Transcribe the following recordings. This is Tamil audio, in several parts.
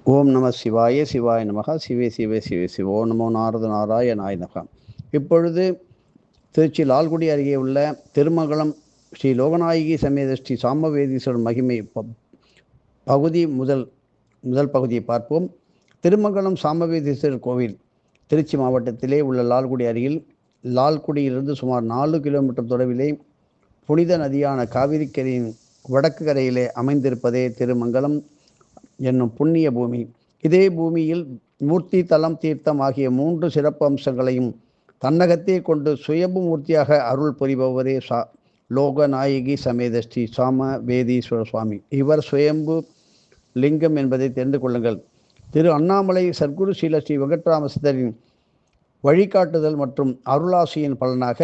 ஓம் நம சிவாய சிவாய நமக சிவே சிவே சிவே சிவோ நமோ நாரத நாராயணாய நமக. இப்பொழுது திருச்சி லால்குடி அருகே உள்ள திருமங்கலம் ஸ்ரீ லோகநாயகி சமேத ஸ்ரீ சாம்பவேதீஸ்வரர் மகிமை பகுதி முதல் பகுதியை பார்ப்போம். திருமங்கலம் சாம்பவேதீஸ்வரர் கோவில் திருச்சி மாவட்டத்திலே உள்ள லால்குடி அருகில் லால்குடியிலிருந்து சுமார் 4 கிலோமீட்டர் தொலைவிலே புனித நதியான காவிரிக்கரையின் வடக்கு கரையிலே அமைந்திருப்பதே திருமங்கலம் என்னும் புண்ணிய பூமி. இதே பூமியில் மூர்த்தி, தலம், தீர்த்தம் ஆகிய 3 சிறப்பு அம்சங்களையும் தன்னகத்தே கொண்டு சுயம்பு மூர்த்தியாக அருள் புரிபவரே லோகநாயகி சமேத ஸ்ரீ சாமவேதீஸ்வர சுவாமி. இவர் சுயம்பு லிங்கம் என்பதை தெரிந்து கொள்ளுங்கள். திரு அண்ணாமலை சர்க்குரு ஸ்ரீல ஸ்ரீ வெங்கட்ராமசித்தரின் வழிகாட்டுதல் மற்றும் அருளாசியின் பலனாக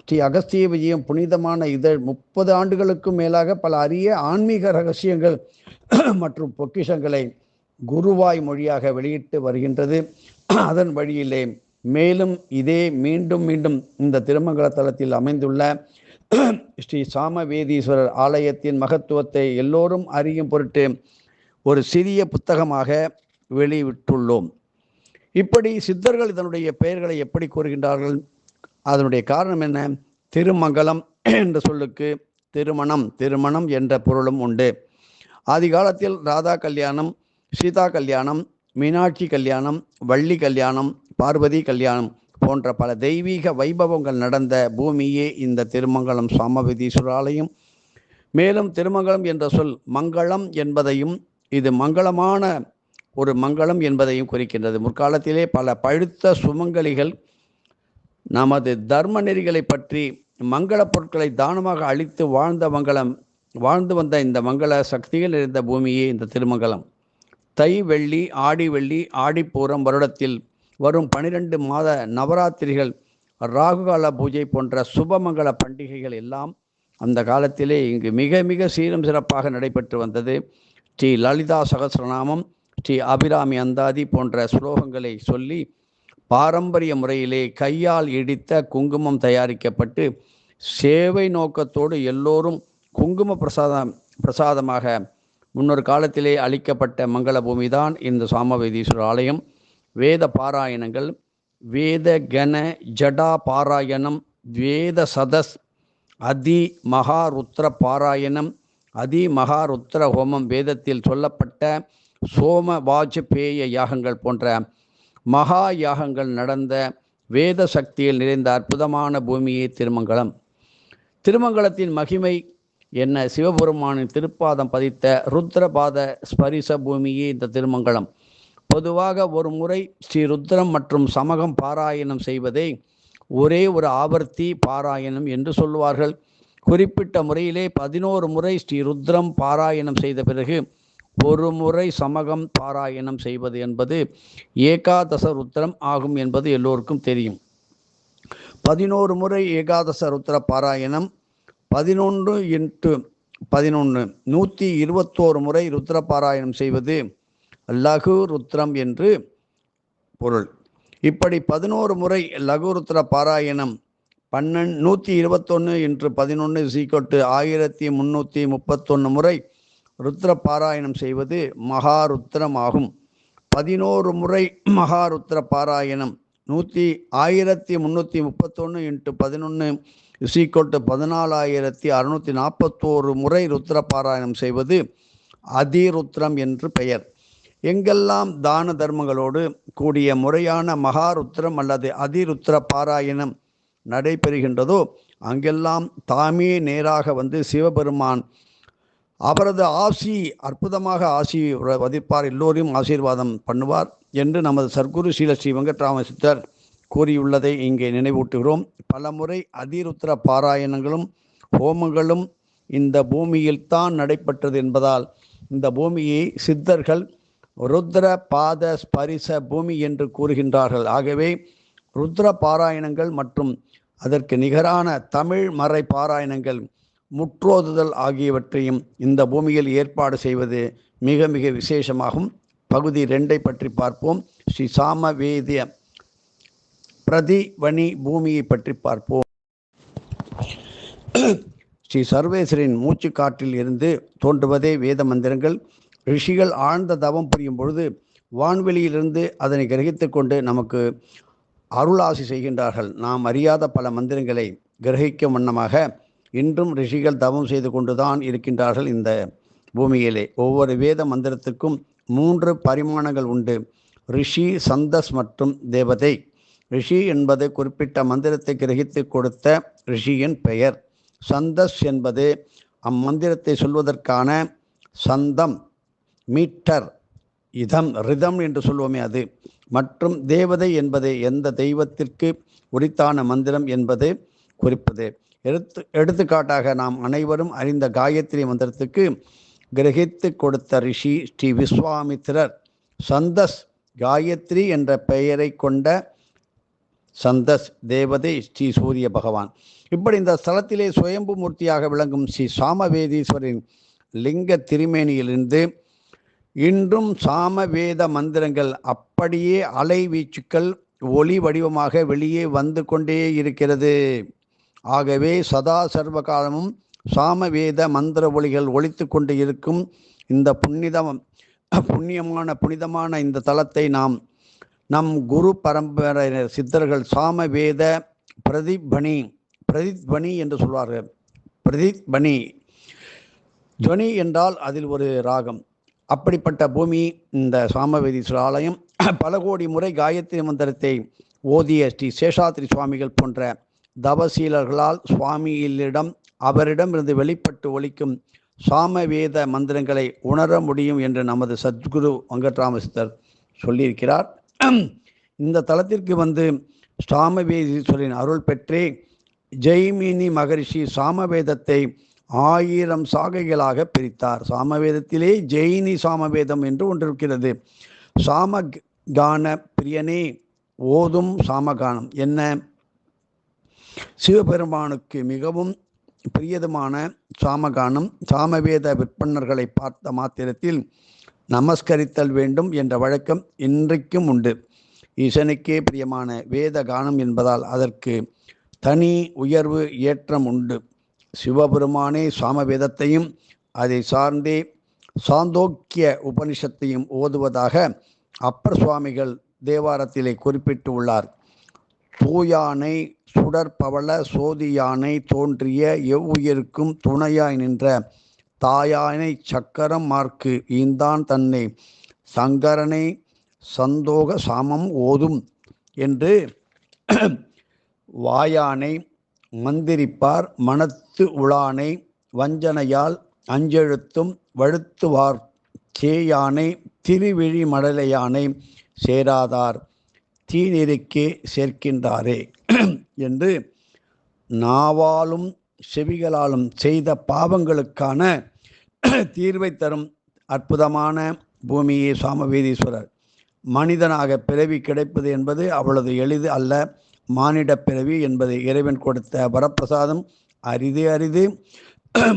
ஸ்ரீ அகஸ்திய விஜயம் புனிதமான இதழ் 30 ஆண்டுகளுக்கும் மேலாக பல அரிய ஆன்மீக ரகசியங்கள் மற்றும் பொக்கிஷங்களை குருவாய் மொழியாக வெளியிட்டு வருகின்றது. அதன் வழியிலே மேலும் இதே மீண்டும் இந்த திருமங்கல தலத்தில் அமைந்துள்ள ஸ்ரீ சாமவேதீஸ்வரர் ஆலயத்தின் மகத்துவத்தை எல்லோரும் அறியும் பொருட்டு ஒரு சிறிய புத்தகமாக வெளியிட்டுள்ளோம். இப்படி சித்தர்கள் இதனுடைய பெயர்களை எப்படி கூறுகின்றார்கள்? அதனுடைய காரணம் என்ன? திருமங்கலம் என்ற சொல்லுக்கு திருமணம் என்ற பொருளும் உண்டு. ஆதி காலத்தில் ராதா கல்யாணம், சீதா கல்யாணம், மீனாட்சி கல்யாணம், வள்ளி கல்யாணம், பார்வதி கல்யாணம் போன்ற பல தெய்வீக வைபவங்கள் நடந்த பூமியே இந்த திருமங்கலம் சாமவேதீஸ்வரர் ஆலயம். மேலும் திருமங்கலம் என்ற சொல் மங்களம் என்பதையும் இது மங்களமான ஒரு மங்களம் என்பதையும் குறிக்கின்றது. முற்காலத்திலே பல பழுத்த சுமங்கலிகள் நமது தர்ம நெறிகளை பற்றி மங்கள பொருட்களை தானமாக அளித்து வாழ்ந்து வந்த இந்த மங்கள சக்திகள் நிறைந்த பூமியே இந்த திருமங்கலம். தை வெள்ளி, ஆடி வெள்ளி, ஆடிப்பூரம், வருடத்தில் வரும் 12 மாத நவராத்திரிகள், ராகுகால பூஜை போன்ற சுபமங்கள பண்டிகைகள் எல்லாம் அந்த காலத்திலே இங்கு மிக சீரும் சிறப்பாக நடைபெற்று வந்தது. ஸ்ரீ லலிதா சகஸ்ரநாமம், ஸ்ரீ அபிராமி அந்தாதி போன்ற ஸ்லோகங்களை சொல்லி பாரம்பரிய முறையிலே கையால் இடித்த குங்குமம் தயாரிக்கப்பட்டு சேவை நோக்கத்தோடு எல்லோரும் குங்கும பிரசாதமாக முன்னொரு காலத்திலே அளிக்கப்பட்ட மங்கள பூமிதான் இந்த சாமவேதீஸ்வரர் ஆலயம். வேத பாராயணங்கள், வேத கண ஜடா பாராயணம், வேத சதஸ், அதி மகாருத்ர பாராயணம், அதி மகாருத்ர ஹோமம், வேதத்தில் சொல்லப்பட்ட சோம வாஜ்பேய யாகங்கள் போன்ற மகா யாகங்கள் நடந்த வேத சக்தியில் நிறைந்த அற்புதமான பூமியே திருமங்கலம். திருமங்கலத்தின் மகிமை என்ன? சிவபெருமானின் திருப்பாதம் பதித்த ருத்ரபாத ஸ்பரிச பூமியே இந்த திருமங்கலம். பொதுவாக ஒரு முறை ஸ்ரீ ருத்ரம் மற்றும் சமகம் பாராயணம் செய்வதை ஒரே ஒரு ஆவர்த்தி பாராயணம் என்று சொல்லுவார்கள். குறிப்பிட்ட முறையிலே 11 முறை ஸ்ரீ ருத்ரம் பாராயணம் செய்த பிறகு ஒரு முறை சமகம் பாராயணம் செய்வது என்பது ஏகாதச ருத்ரம் ஆகும் என்பது எல்லோருக்கும் தெரியும். 11 முறை ஏகாதச ருத்ர பாராயணம், 11 × 11 121 முறை ருத்ர பாராயணம் செய்வது லகு ருத்ரம் என்று பொருள். இப்படி 11 முறை லகு ருத்ர பாராயணம் 121 × 11 1331 முறை ருத்ர பாராயணம் செய்வது மகாருத்ரம் ஆகும். 11 முறை மகாருத்ர பாராயணம் 1331 × 11 14,641 முறை ருத்ர பாராயணம் செய்வது அதிருத்ரம் என்று பெயர். எங்கெல்லாம் தான தர்மங்களோடு கூடிய முறையான மகாருத்ரம் அல்லது அதிருத்ர பாராயணம் நடைபெறுகின்றதோ அங்கெல்லாம் தாமே நேராக வந்து சிவபெருமான் அவரது ஆசி அற்புதமாக ஆசி வதிப்பார், எல்லோரையும் ஆசீர்வாதம் பண்ணுவார் என்று நமது சர்க்குரு ஸ்ரீல ஸ்ரீ வெங்கட்ராமசித்தர் கூறியுள்ளதை இங்கே நினைவூட்டுகிறோம். பல முறை அதிருத்ர பாராயணங்களும் ஹோமங்களும் இந்த பூமியில் தான் நடைபெற்றது என்பதால் இந்த பூமியை சித்தர்கள் ருத்ர பாத ஸ்பரிச பூமி என்று கூறுகின்றார்கள். ஆகவே ருத்ர பாராயணங்கள் மற்றும் அதற்கு நிகரான தமிழ் மறை பாராயணங்கள், முற்றோதுதல் ஆகியவற்றையும் இந்த பூமியில் ஏற்பாடு செய்வது மிக விசேஷமாகும். பகுதி 2 பற்றி பார்ப்போம். ஸ்ரீ சாமவேதிய பிரதிவணி பூமியை பற்றி பார்ப்போம். ஸ்ரீ சர்வேஸ்வரின் மூச்சு காற்றில் இருந்து தோன்றுவதே வேத மந்திரங்கள். ரிஷிகள் ஆழ்ந்த தவம் புரியும் பொழுது வான்வெளியிலிருந்து அதனை கிரகித்து கொண்டு நமக்கு அருளாசி செய்கின்றார்கள். நாம் அறியாத பல மந்திரங்களை கிரகிக்கும் வண்ணமாக இன்றும் ரிஷிகள் தவம் செய்து கொண்டுதான் இருக்கின்றார்கள். இந்த பூமியிலே ஒவ்வொரு வேத மந்திரத்திற்கும் 3 பரிமாணங்கள் உண்டு. ரிஷி, சந்தஸ் மற்றும் தேவதை. ரிஷி என்பது குறிப்பிட்ட மந்திரத்தை கிரகித்து கொடுத்த ரிஷியின் பெயர். சந்தஸ் என்பது அம்மந்திரத்தை சொல்வதற்கான சந்தம், மீட்டர், இதம், ரிதம் என்று சொல்வோமே அது. மற்றும் தேவதை என்பது எந்த தெய்வத்திற்கு உரித்தான மந்திரம் என்பது குறிப்பது. எடுத்துக்காட்டாக நாம் அனைவரும் அறிந்த காயத்ரி மந்திரத்துக்கு கிரகித்து கொடுத்த ரிஷி ஸ்ரீ விஸ்வாமித்திரர். சந்தஸ் காயத்ரி என்ற பெயரை கொண்ட சந்தஸ் தேவதை ஸ்ரீ சூரிய பகவான். இப்படி இந்த ஸ்தலத்திலே சுயம்பு மூர்த்தியாக விளங்கும் ஸ்ரீ சாமவேதீஸ்வரின் லிங்க திருமேனியிலிருந்து இன்றும் சாமவேத மந்திரங்கள் அப்படியே அலை வீச்சுக்கள் ஒளி வடிவமாக வெளியே வந்து கொண்டே இருக்கிறது. ஆகவே சதா சர்வ காலமும் சாமவேத மந்திர ஒளிகள் ஒலித்து கொண்டு இருக்கும் இந்த புனிதமான இந்த தலத்தை நம் குரு பரம்பரையினர் சித்தர்கள் சாமவேத பிரதித்வனி என்று சொல்வார்கள். பிரதித்வனி துவனி என்றால் அதில் ஒரு ராகம். அப்படிப்பட்ட பூமி இந்த சாமவேதீஸ்வரர் ஆலயம். பல கோடி முறை காயத்ரி மந்திரத்தை ஓதிய ஸ்ரீ சேஷாத்ரி சுவாமிகள் போன்ற தவசீலர்களால் சுவாமியிலிடம் அவரிடமிருந்து வெளிப்பட்டு ஒலிக்கும் சாமவேத மந்திரங்களை உணர முடியும் என்று நமது சத்குரு வெங்கட்ராம சித்தர் சொல்லியிருக்கிறார். இந்த தலத்திற்கு வந்து சாமவேதீஸ்வரின் அருள் பெற்றே ஜெய்மினி மகரிஷி சாமவேதத்தை 1000 சாகைகளாக பிரித்தார். சாமவேதத்திலே ஜெயினி சாமவேதம் என்று ஒன்று இருக்கிறது. சாமகான பிரியனே ஓதும் சாமகானம் என்ன? சிவபெருமானுக்கு மிகவும் பிரியதமான சாமகானம். சாமவேத விற்பன்னர்களை பார்த்த மாத்திரத்தில் நமஸ்கரித்தல் வேண்டும் என்ற வழக்கம் இன்றைக்கும் உண்டு. ஈசனுக்கே பிரியமான வேத கானம் என்பதால் அதற்கு தனி உயர்வு ஏற்றம் உண்டு. சிவபெருமானே சாமவேதத்தையும் அதை சார்ந்தே சாந்தோக்கிய உபனிஷத்தையும் ஓதுவதாக அப்பர் சுவாமிகள் தேவாரத்திலே குறிப்பிட்டு உள்ளார். தூயானை சுடற்பவள சோதியானை தோன்றிய எவ்வுயிருக்கும் துணையாய் நின்ற தாயானை சக்கரம் மார்க்கு ஈந்தான் தன்னை சங்கரனை சந்தோக சாமம் ஓதும் என்று வாயானை மந்திரிப்பார் மனத்து உளானை வஞ்சனையால் அஞ்செழுத்தும் வழுத்துவார் சேயானை திருவிழி மடலையானை சேராதார் தீநெருக்கே சேர்க்கின்றாரே என்று நாவாலும் செவிகளாலும் செய்த பாவங்களுக்கான தீர்வை தரும் அற்புதமான பூமியே சாமவேதீஸ்வரர். மனிதனாக பிறவி கிடைப்பது என்பது அவ்வளவு எளிது அல்ல. மானிட பிறவி என்பது இறைவன் கொடுத்த வரப்பிரசாதம். அரிது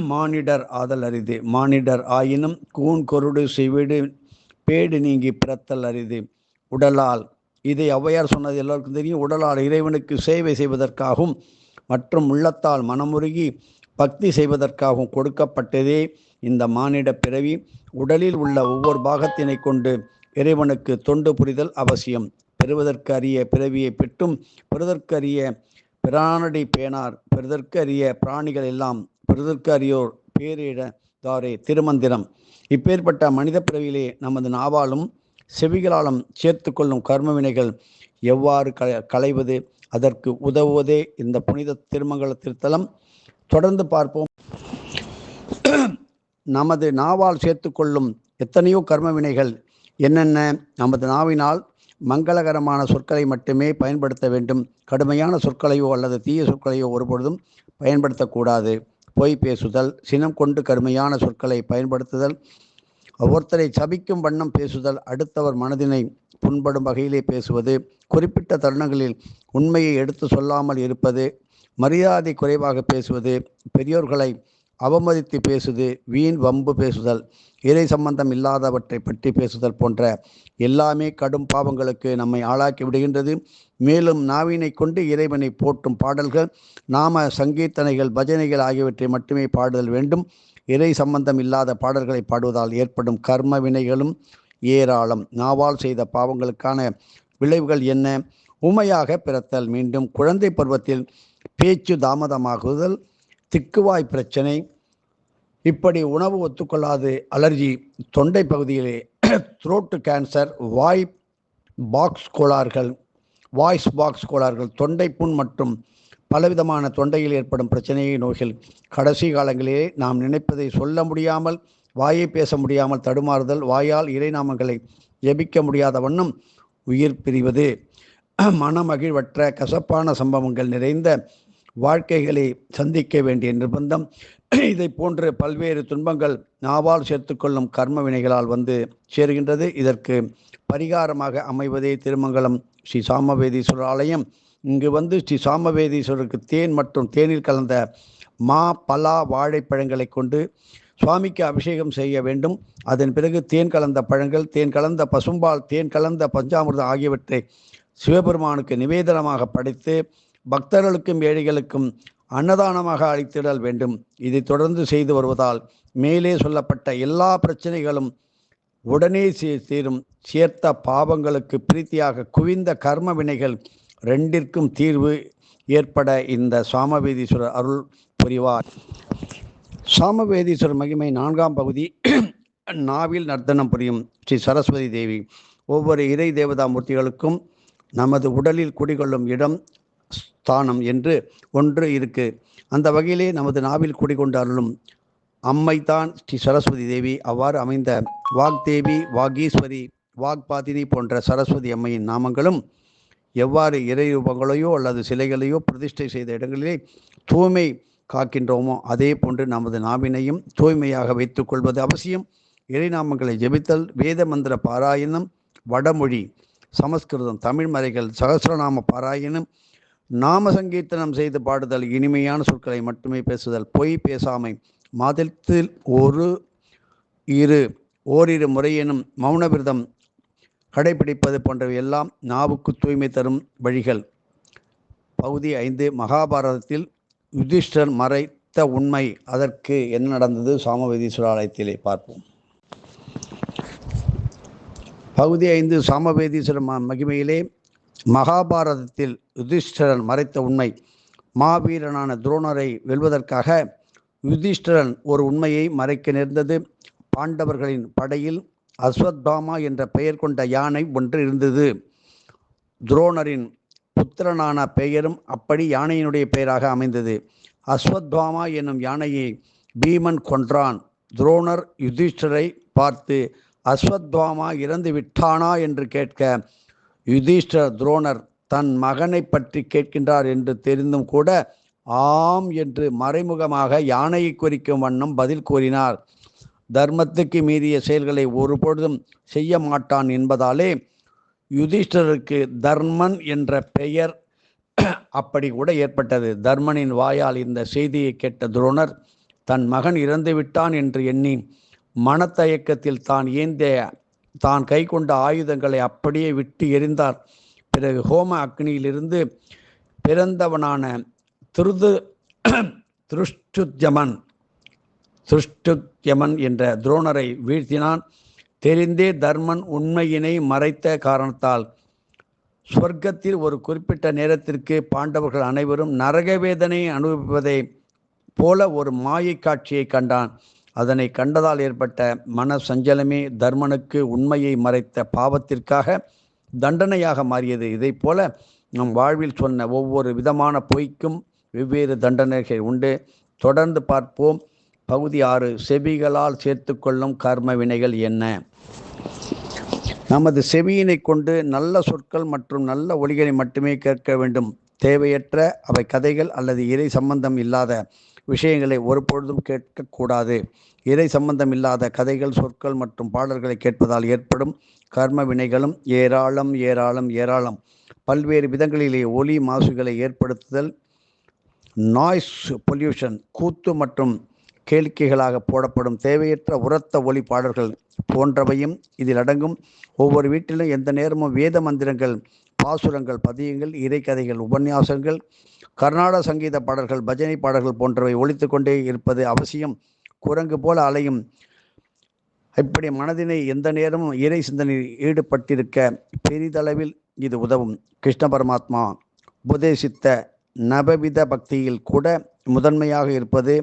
மானிடர் ஆதல் அரிது. மானிடர் ஆயினும் கூன் கொருடு செய்விடு பேடு நீங்கி பிறத்தல் அரிது. உடலால், இதை ஔவையார் சொன்னது எல்லோருக்கும் தெரியும், உடலால் இறைவனுக்கு சேவை செய்வதற்காகவும் மற்றும் உள்ளத்தால் மனமுருகி பக்தி செய்வதற்காகவும் கொடுக்கப்பட்டதே இந்த மானிட பிறவி. உடலில் உள்ள ஒவ்வொரு பாகத்தினை கொண்டு இறைவனுக்கு தொண்டு புரிதல் அவசியம். பெறுவதற்கு அரிய பிறவியை பெற்றும் பெறுவதற்கு அரிய பிரானடி பேனார் பெறுதற்கு அரிய பிராணிகள் எல்லாம் பெறுதற்கு அரியோர் பேரிடதாரே திருமந்திரம். இப்பேற்பட்ட மனித பிறவியிலே நமது நாவாலும் செவிகளாலும் சேர்த்து கொள்ளும் கர்ம வினைகள் எவ்வாறு களைவது, அதற்கு உதவுவதே இந்த புனித திருமங்கல திருத்தலம். தொடர்ந்து பார்ப்போம். நமது நாவால் சேர்த்து கொள்ளும் எத்தனையோ கர்ம வினைகள் என்னென்ன? நமது நாவினால் மங்களகரமான சொற்களை மட்டுமே பயன்படுத்த வேண்டும். கடுமையான சொற்களையோ அல்லது தீய சொற்களையோ ஒருபொழுதும் பயன்படுத்தக்கூடாது. பொய் பேசுதல், சினம் கொண்டு கடுமையான சொற்களை பயன்படுத்துதல், ஒருத்தரை சபிக்கும் வண்ணம் பேசுதல், அடுத்தவர் மனதினை புண்படும் வகையிலே பேசுவது, குறிப்பிட்ட தருணங்களில் உண்மையை எடுத்து சொல்லாமல் இருப்பது, மரியாதை குறைவாக பேசுவது, பெரியோர்களை அவமதித்து பேசுவது, வீண் வம்பு பேசுதல், இறை சம்பந்தம் இல்லாதவற்றை பற்றி பேசுதல் போன்ற எல்லாமே கடும் பாவங்களுக்கு நம்மை ஆளாக்கி விடுகின்றது. மேலும் நாவினை கொண்டு இறைவனை போற்றும் பாடல்கள், நாம சங்கீர்த்தனைகள், பஜனைகள் ஆகியவற்றை மட்டுமே பாடுதல் வேண்டும். இறை சம்பந்தம் இல்லாத பாடல்களை பாடுவதால் ஏற்படும் கர்ம வினைகளும் ஏராளம். நாவால் செய்த பாவங்களுக்கான விளைவுகள் என்ன? ஊமையாக பிறத்தல், மீண்டும் குழந்தை பருவத்தில் பேச்சு தாமதமாகுதல், திக்குவாய் பிரச்சனை, இப்படி உணவு ஒத்துக்கொள்ளாது அலர்ஜி, தொண்டை பகுதியிலே த்ரோட்டு கேன்சர், வாய்ஸ் பாக்ஸ் கோளாறுகள், தொண்டை புண் மற்றும் பலவிதமான தொண்டையில் ஏற்படும் பிரச்சனையை நோய்கள். கடைசி காலங்களிலே நாம் நினைப்பதை சொல்ல முடியாமல், வாயை பேச முடியாமல் தடுமாறுதல், வாயால் இறைநாமங்களை ஜெபிக்க முடியாத வண்ணம் உயிர் பிரிவது, மனமகிழ்வற்ற கசப்பான சம்பவங்கள் நிறைந்த வாழ்க்கைகளை சந்திக்க வேண்டிய நிர்பந்தம், இதை போன்று பல்வேறு துன்பங்கள் நாவால் சேர்த்துக்கொள்ளும் கர்ம வினைகளால் வந்து சேருகின்றது. இதற்கு பரிகாரமாக அமைவதே திருமங்கலம் ஸ்ரீ சாமவேதீஸ்வரர் ஆலயம். இங்கு வந்து ஸ்ரீ சாமவேதீஸ்வரருக்கு தேன் மற்றும் தேனில் கலந்த மா, பலா, வாழைப்பழங்களை கொண்டு சுவாமிக்கு அபிஷேகம் செய்ய வேண்டும். அதன் பிறகு தேன் கலந்த பழங்கள், தேன் கலந்த பசும்பால், தேன் கலந்த பஞ்சாமிர்தம் ஆகியவற்றை சிவபெருமானுக்கு நிவேதனமாக படைத்து பக்தர்களுக்கும் ஏழைகளுக்கும் அன்னதானமாக அளித்திடல் வேண்டும். இதை தொடர்ந்து செய்து வருவதால் மேலே சொல்லப்பட்ட எல்லா பிரச்சனைகளும் உடனே தீரும். சேர்த்த பாவங்களுக்கு பிரீத்தியாக குவிந்த கர்ம வினைகள் ரெண்டிற்கும் தீர்வு ஏற்பட இந்த சாமவேதீஸ்வரர் அருள் புரிவார். சாமவேதீஸ்வரர் மகிமை 4ஆம் பகுதி. நாவில் நர்த்தனம் புரியும் ஸ்ரீ சரஸ்வதி தேவி. ஒவ்வொரு இறை தேவதா மூர்த்திகளுக்கும் நமது உடலில் குடிகொள்ளும் இடம், ஸ்தானம் என்று ஒன்று இருக்கு. அந்த வகையிலே நமது நாவில் குடிகொண்டு அருளும் அம்மைதான் ஸ்ரீ சரஸ்வதி தேவி. அவ்வாறு அமைந்த வாக்தேவி, வாகீஸ்வரி, வாக்பாதினி போன்ற சரஸ்வதி அம்மையின் நாமங்களும் எவ்வாறு இறை ரூபங்களையோ அல்லது சிலைகளையோ பிரதிஷ்டை செய்த இடங்களிலே தூய்மை காக்கின்றோமோ அதே போன்று நமது நாவினையும் தூய்மையாக வைத்துக் கொள்வது அவசியம். இறைநாமங்களை ஜெபித்தல், வேத மந்திர பாராயணம், வடமொழி, சமஸ்கிருதம், தமிழ் மறைகள், சகசிரநாம பாராயணம், நாம சங்கீர்த்தனம் செய்து பாடுதல், இனிமையான சொற்களை மட்டுமே பேசுதல், பொய் பேசாமை, மாதத்தில் ஓரிரு முறையெனும் மௌன விரதம் கடைபிடிப்பது போன்றவை எல்லாம் நாவுக்கு தூய்மை தரும் வழிகள். பகுதி 5. மகாபாரதத்தில் யுதிஷ்டர் மறைத்த உண்மை. அதற்கு என்ன நடந்தது? சாமவேதீஸ்வரர் ஆலயத்திலே பார்ப்போம். பகுதி 5. சாமவேதீஸ்வரர் மகிமையிலே மகாபாரதத்தில் யுதிஷ்டரன் மறைத்த உண்மை. மாவீரனான துரோணரை வெல்வதற்காக யுதிஷ்டரன் ஒரு உண்மையை மறைக்க நேர்ந்தது. பாண்டவர்களின் படையில் அஸ்வத்தாமா என்ற பெயர் கொண்ட யானை ஒன்று இருந்தது. துரோணரின் புத்திரனான பெயரும் அப்படி யானையினுடைய பெயராக அமைந்தது. அஸ்வத்தாமா என்னும் யானையை பீமன் கொன்றான். துரோணர் யுதிஷ்டரை பார்த்து அஸ்வத்தாமா இறந்து விட்டானா என்று கேட்க, யுதிஷ்டர் துரோணர் தன் மகனை பற்றி கேட்கின்றார் என்று தெரிந்தும் கூட ஆம் என்று மறைமுகமாக யானையை குறிக்கும் வண்ணம் பதில் கூறினார். தர்மத்துக்கு மீறிய செயல்களை ஒருபொழுதும் செய்ய மாட்டான் என்பதாலே யுதிஷ்டருக்கு தர்மன் என்ற பெயர் அப்படி கூட ஏற்பட்டது. தர்மனின் வாயால் இந்த செய்தியை கேட்ட துரோணர் தன் மகன் இறந்து விட்டான் என்று எண்ணி மனத்தயக்கத்தில் தான் கை கொண்ட ஆயுதங்களை அப்படியே விட்டு எறிந்தார். பிறகு ஹோம அக்னியிலிருந்து பிறந்தவனான திருஷ்டுத்யமன் என்ற துரோணரை வீழ்த்தினான். தெரிந்தே தர்மன் உண்மையினை மறைத்த காரணத்தால் சொர்க்கத்தில் ஒரு குறிப்பிட்ட நேரத்திற்கு பாண்டவர்கள் அனைவரும் நரக வேதனை அனுபவிப்பதை போல ஒரு மாயை காட்சியை கண்டான். அதனை கண்டதால் ஏற்பட்ட மன சஞ்சலமே தர்மனுக்கு உண்மையை மறைத்த பாவத்திற்காக தண்டனையாக மாறியது. இதை போல நம் வாழ்வில் சொன்ன ஒவ்வொரு விதமான பொய்க்கும் வெவ்வேறு தண்டனைகள் உண்டு. தொடர்ந்து பார்ப்போம். பகுதி 6. செவிகளால் சேர்த்து கொள்ளும் கர்ம வினைகள் என்ன? நமது செவியினை கொண்டு நல்ல சொற்கள் மற்றும் நல்ல ஒலிகளை மட்டுமே கேட்க வேண்டும். தேவையற்ற அவை கதைகள் அல்லது இறை சம்பந்தம் இல்லாத விஷயங்களை ஒருபொழுதும் கேட்கக்கூடாது. இறை சம்பந்தம் இல்லாத கதைகள், சொற்கள் மற்றும் பாடல்களை கேட்பதால் ஏற்படும் கர்ம வினைகளும் ஏராளம். பல்வேறு விதங்களிலே ஒலி மாசுகளை ஏற்படுத்துதல், நாய்ஸ் பொல்யூஷன், கூத்து மற்றும் கேளிக்கைகளாக போடப்படும் தேவையற்ற உரத்த ஒலி பாடல்கள் போன்றவையும் இதில் அடங்கும். ஒவ்வொரு வீட்டிலும் எந்த நேரமும் வேத மந்திரங்கள், பாசுரங்கள், பதியங்கள், இறைக்கதைகள், உபன்யாசங்கள், கர்நாடக சங்கீத பாடல்கள், பஜனை பாடல்கள் போன்றவை ஒலித்து கொண்டே இருப்பது அவசியம். குரங்கு போல அலையும். இப்படி மனதினை எந்த நேரமும் இறை சிந்தனையில் ஈடுபட்டிருக்க பெரிதளவில் இது உதவும். கிருஷ்ண பரமாத்மா உபதேசித்த நவவித பக்தியில் கூட முதன்மையாக இருப்பது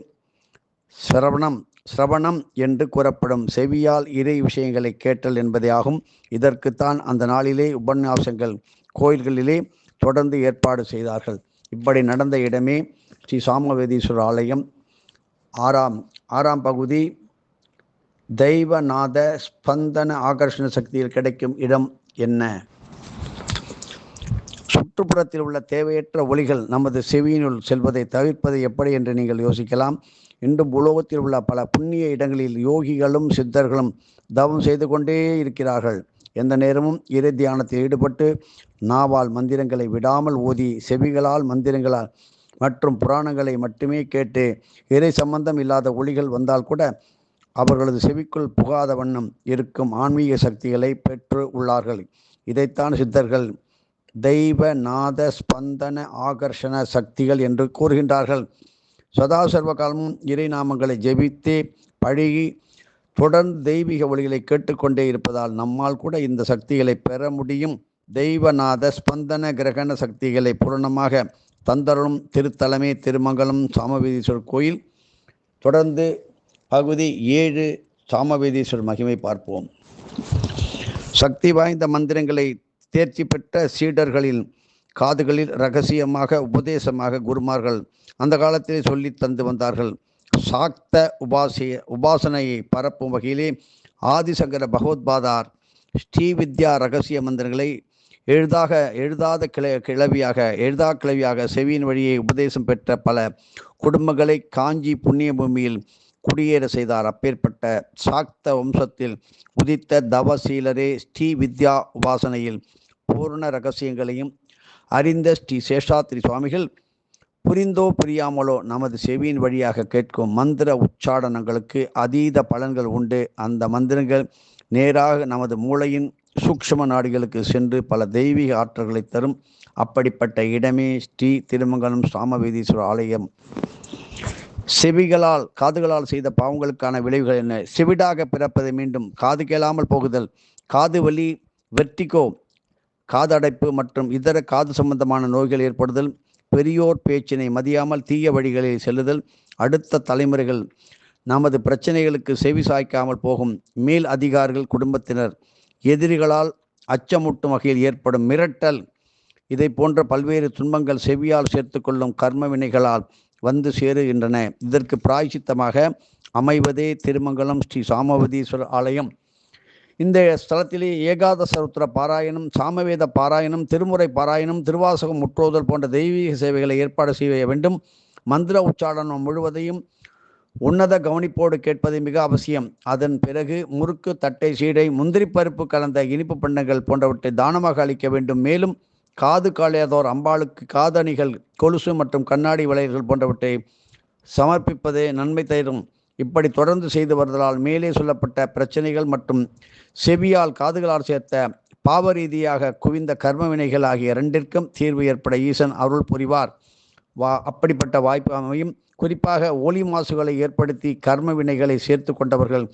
சிரவணம் என்று கூறப்படும் செவியால் இறை விஷயங்களை கேட்டல் என்பதே ஆகும். இதற்குத்தான் அந்த நாளிலே உபன்யாசங்கள் கோயில்களிலே தொடர்ந்து ஏற்பாடு செய்தார்கள். இப்படி நடந்த இடமே ஸ்ரீ சாமவேதீஸ்வரர் ஆலயம். ஆறாம் பகுதி தெய்வநாத ஸ்பந்தன ஆகர்ஷண சக்தியில் கிடைக்கும் இடம் என்ன? சுற்றுப்புறத்தில் உள்ள தேவையற்ற ஒலிகள் நமது செவியினுள் செல்வதை தவிர்ப்பது எப்படி என்று நீங்கள் யோசிக்கலாம். இன்றும் உலகத்தில் உள்ள பல புண்ணிய இடங்களில் யோகிகளும் சித்தர்களும் தவம் செய்து கொண்டே இருக்கிறார்கள். எந்த நேரமும் இறை தியானத்தில் ஈடுபட்டு நாவால் மந்திரங்களை விடாமல் ஓதி செவிகளால் மந்திரங்களால் மற்றும் புராணங்களை மட்டுமே கேட்டு இறை சம்பந்தம் இல்லாத ஒலிகள் வந்தால் கூட அவர்களது செவிக்குள் புகாத வண்ணம் இருக்கும் ஆன்மீக சக்திகளை பெற்று உள்ளார்கள். இதைத்தான் சித்தர்கள் தெய்வ நாத ஸ்பந்தன ஆகர்ஷண சக்திகள் என்று கூறுகின்றார்கள். சதா சர்வ காலமும் இறை நாமங்களை ஜெபித்தே பழகி தொடர்ந்து தெய்வீக ஒளிகளை கேட்டுக்கொண்டே இருப்பதால் நம்மால் கூட இந்த சக்திகளை பெற முடியும். தெய்வநாத ஸ்பந்தன கிரகண சக்திகளை பூரணமாக தந்தருளும் திருத்தலமே திருமங்கலம் சாமவேதீஸ்வரர் கோயில். தொடர்ந்து பகுதி 7 சாமவேதீஸ்வரர் மகிமை பார்ப்போம். சக்தி வாய்ந்த மந்திரங்களை தேர்ச்சி பெற்ற சீடர்களின் காதுகளில் இரகசியமாக உபதேசமாக குருமார்கள் அந்த காலத்திலே சொல்லி தந்து வந்தார்கள். சாக்த உபாசனையை பரப்பும் வகையிலே ஆதிசங்கர பகவத்பாதார் ஸ்ரீவித்யா ரகசிய மந்திரங்களை எழுதா கிளவியாக செவியின் வழியை உபதேசம் பெற்ற பல குடும்பங்களை காஞ்சி புண்ணிய பூமியில் குடியேற செய்தார். அப்பேற்பட்ட சாக்த வம்சத்தில் உதித்த தவசீலரே ஸ்ரீ வித்யா உபாசனையில் பூர்ண ரகசியங்களையும் அறிந்த ஸ்ரீ சேஷாத்ரி சுவாமிகள் புரிந்தோ புரியாமலோ நமது செவியின் வழியாக கேட்கும் மந்திர உச்சாடனங்களுக்கு அதீத பலன்கள் உண்டு. அந்த மந்திரங்கள் நேராக நமது மூளையின் சூக்ஷ்ம நாடிகளுக்கு சென்று பல தெய்வீக ஆற்றல்களை தரும். அப்படிப்பட்ட இடமே ஸ்ரீ திருமங்கலம் சாமவேதீஸ்வரர் ஆலயம். காதுகளால் செய்த பாவங்களுக்கான விளைவுகள் என்ன? செவிடாக பிறப்பதை மீண்டும் காது கேளாமல் போகுதல், காது வலி, வெர்டிகோ, காது அடைப்பு மற்றும் இதர காது சம்பந்தமான நோய்கள் ஏற்படுதல், பெரியோர் பேச்சினை மதியாமல் தீய வழிகளில் செல்லுதல், அடுத்த தலைமுறைகள் நமது பிரச்சனைகளுக்கு செவி சாய்க்காமல் போகும், மேல் அதிகாரிகள், குடும்பத்தினர், எதிரிகளால் அச்சமூட்டும் வகையில் ஏற்படும் மிரட்டல், இதை போன்ற பல்வேறு துன்பங்கள் செவியால் சேர்த்து கொள்ளும் கர்ம வினைகளால் வந்து சேருகின்றன. இதற்கு பிராயச்சித்தமாக அமைவதே திருமங்கலம் ஸ்ரீ சாமவேதீஸ்வரர் ஆலயம். இந்த ஸ்தலத்திலே ஏகாதசருத்திர பாராயணம், சாமவேத பாராயணம், திருமுறை பாராயணம், திருவாசகம் முற்றோதல் போன்ற தெய்வீக சேவைகளை ஏற்பாடு செய்ய வேண்டும். மந்திர உச்சாடனம் முழுவதையும் உன்னத கவனிப்போடு கேட்பது மிக அவசியம். அதன் பிறகு முறுக்கு, தட்டை, சீடை, முந்திரி பருப்பு கலந்த இனிப்பு பண்டங்கள் போன்றவற்றை தானமாக அளிக்க வேண்டும். மேலும் காது காளையாதோர் அம்பாளுக்கு காதணிகள், கொலுசு மற்றும் கண்ணாடி வளையல்கள் போன்றவற்றை சமர்ப்பிப்பதே நன்மை தரும். இப்படி தொடர்ந்து செய்து வருவதால் மேலே சொல்லப்பட்ட பிரச்சனைகள் மற்றும் செவியால் காதுகளால் சேர்த்த பாவ ரீதியாக குவிந்த கர்ம வினைகள் ஆகிய இரண்டிற்கும் தீர்வு ஏற்பட ஈசன் அருள் புரிவார். அப்படிப்பட்ட வாய்ப்பு அமையும். குறிப்பாக ஒளி மாசுகளை ஏற்படுத்தி கர்ம வினைகளை சேர்த்து கொண்டவர்கள்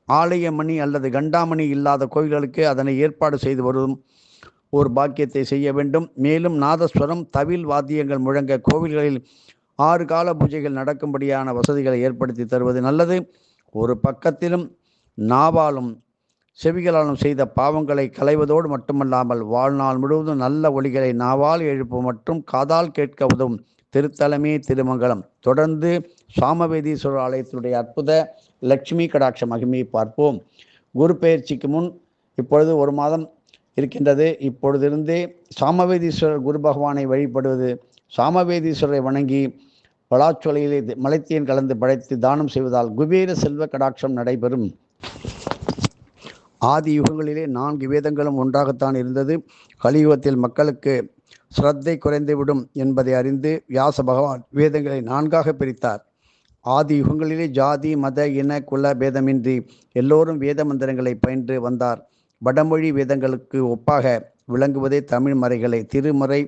ஆலய மணி அல்லது கண்டாமணி இல்லாத கோயில்களுக்கு அதனை ஏற்பாடு செய்து வரும் ஒரு பாக்கியத்தை செய்ய வேண்டும். மேலும் நாதஸ்வரம், தவில் வாத்தியங்கள் முழங்க கோவில்களில் 6 கால பூஜைகள் நடக்கும்படியான வசதிகளை ஏற்படுத்தி தருவது நல்லது. ஒரு பக்கத்திலும் நாவாலும் செவிகளாலும் செய்த பாவங்களை களைவதோடு மட்டுமல்லாமல் வாழ்நாள் முழுவதும் நல்ல ஒலிகளை நாவால் எழுப்பு மற்றும் காதால் கேட்க உதவும் திருத்தலமே திருமங்கலம். தொடர்ந்து சாமவேதீஸ்வரர் ஆலயத்தினுடைய அற்புத லட்சுமி கடாட்ச மகிமையை பார்ப்போம். குரு பெயர்ச்சிக்கு முன் இப்பொழுது 1 மாதம் இருக்கின்றது. இப்பொழுதிருந்தே சாமவேதீஸ்வரர் குரு பகவானை வழிபடுவது, சாமவேதீஸ்வரரை வணங்கி பலாச்சொலையிலே மலைத்தேன் கலந்து படைத்து தானம் செய்வதால் குபேர செல்வ கடாட்சம் நடைபெறும். ஆதி யுகங்களிலே 4 வேதங்களும் ஒன்றாகத்தான் இருந்தது. கலியுகத்தில் மக்களுக்கு ஸ்ரத்தை குறைந்துவிடும் என்பதை அறிந்து வியாச பகவான் வேதங்களை 4ஆக பிரித்தார். ஆதி யுகங்களிலே ஜாதி, மத, இன, குல பேதமின்றி எல்லோரும் வேத மந்திரங்களை பயின்று வந்தார். வடமொழி வேதங்களுக்கு ஒப்பாக விளங்குவதே தமிழ் மறைகளை. திருமுறை,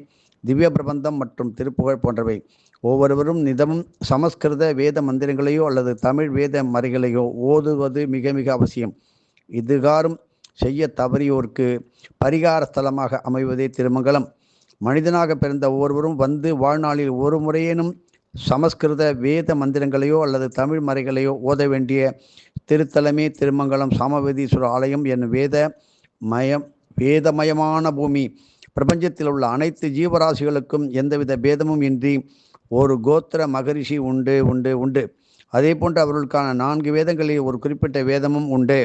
திவ்ய பிரபந்தம் மற்றும் திருப்புகழ் போன்றவை. ஒவ்வொருவரும் நிதமும் சமஸ்கிருத வேத மந்திரங்களையோ அல்லது தமிழ் வேத மறைகளையோ ஓதுவது மிக மிக அவசியம். இதுகாரும் செய்ய தவறியோருக்கு பரிகார ஸ்தலமாக அமைவதே திருமங்கலம். மனிதனாக பிறந்த ஒவ்வொருவரும் வந்து வாழ்நாளில் ஒரு முறையேனும் சமஸ்கிருத வேத மந்திரங்களையோ அல்லது தமிழ் மறைகளையோ ஓத வேண்டிய திருத்தலமே திருமங்கலம் சாமவேதீஸ்வரர் ஆலயம் என்னும் வேதமயமான பூமி. பிரபஞ்சத்தில் உள்ள அனைத்து ஜீவராசிகளுக்கும் எந்தவித பேதமும் இன்றி ஒரு கோத்திர மகரிஷி உண்டு உண்டு உண்டு. அதே போன்று அவர்களுக்கான 4 வேதங்களில் ஒரு குறிப்பிட்ட வேதமும் உண்டு.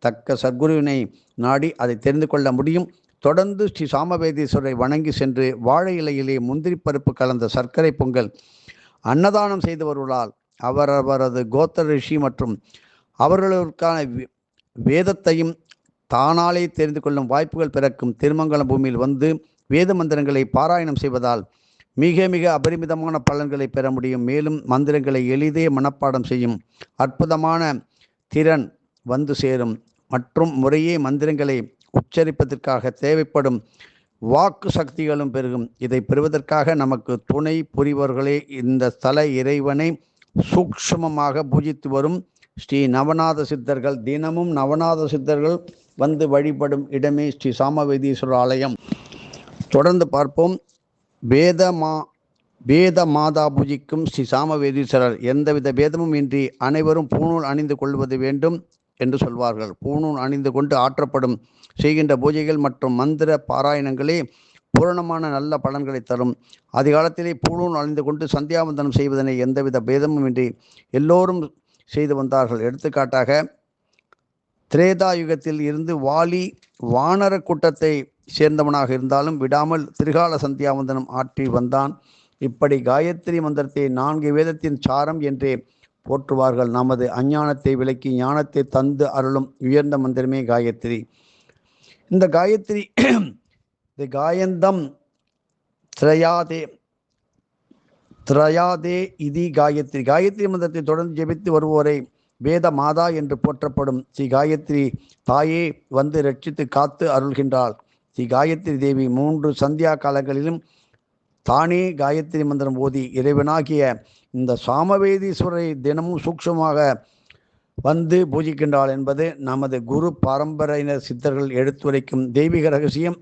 தக்க சத்குருவினை நாடி அதை தெரிந்து கொள்ள முடியும். தொடர்ந்து ஸ்ரீ சாமவேதீஸ்வரரை வணங்கி சென்று வாழை இலையிலே முந்திரி பருப்பு கலந்த சர்க்கரை பொங்கல் அன்னதானம் செய்து வருவதால் அவரவரது கோத்திர ரிஷி மற்றும் அவர்களுக்கான வேதத்தையும் தானாலே தெரிந்து கொள்ளும் வாய்ப்புகள் பிறக்கும். திருமங்கலம் பூமியில் வந்து வேத மந்திரங்களை பாராயணம் செய்வதால் மிக மிக அபரிமிதமான பலன்களை பெற முடியும். மேலும் மந்திரங்களை எளிதே மனப்பாடம் செய்யும் அற்புதமான திறன் வந்து சேரும். மற்றும் முறையே மந்திரங்களை உச்சரிப்பதற்காக தேவைப்படும் வாக்கு சக்திகளும் பெருகும். இதை பெறுவதற்காக நமக்கு துணை புரிவர்களே இந்த ஸ்தல இறைவனை சூக்ஷ்மமாக பூஜித்து வரும் ஸ்ரீ நவநாத சித்தர்கள். தினமும் நவநாத சித்தர்கள் வந்து வழிபடும் இடமே ஸ்ரீ சாமவேதீஸ்வரர் ஆலயம். தொடர்ந்து பார்ப்போம். வேத மாதா பூஜிக்கும் ஸ்ரீ சாமவேதீஸ்வரர். எந்தவித பேதமும் இன்றி அனைவரும் பூணூல் அணிந்து கொள்வது வேண்டும் என்று சொல்வார்கள். பூணூல் அணிந்து கொண்டு ஆற்றப்படும் செய்கின்ற பூஜைகள் மற்றும் மந்திர பாராயணங்களே பூரணமான நல்ல பலன்களை தரும். அதிகாலத்திலே பூணூல் அணிந்து கொண்டு சந்தியாவந்தனம் செய்வதனை எந்தவித பேதமும் இன்றி எல்லோரும் செய்து வந்தார்கள். எடுத்துக்காட்டாக திரேதா யுகத்தில் இருந்து வாலி வானர கூட்டத்தை சேர்ந்தவனாக இருந்தாலும் விடாமல் திரிகால சந்தியாவந்தனம் ஆற்றி வந்தான். இப்படி காயத்ரி மந்திரத்தை 4 வேதத்தின் சாரம் என்றே போற்றுவார்கள். நமது அஞ்ஞானத்தை விலக்கி ஞானத்தை தந்து அருளும் உயர்ந்த மந்திரமே காயத்ரி. இந்த காயத்ரி காயந்தம் திரயாதே இதி காயத்ரி. காயத்ரி மந்திரத்தை தொடர்ந்து ஜெபித்து வருவோரை வேத மாதா என்று போற்றப்படும் ஸ்ரீ காயத்ரி தாயே வந்து ரட்சித்து காத்து அருள்கின்றாள். ஸ்ரீ காயத்ரி தேவி 3 சந்தியா காலங்களிலும் தானே காயத்ரி மந்திரம் ஓதி இறைவனாகிய இந்த சாமவேதீஸ்வரரை தினமும் சூக்ஷமாக வந்து பூஜிக்கின்றாள் என்பது நமது குரு பரம்பரையினர் சித்தர்கள் எடுத்துரைக்கும் தெய்வீக ரகசியம்.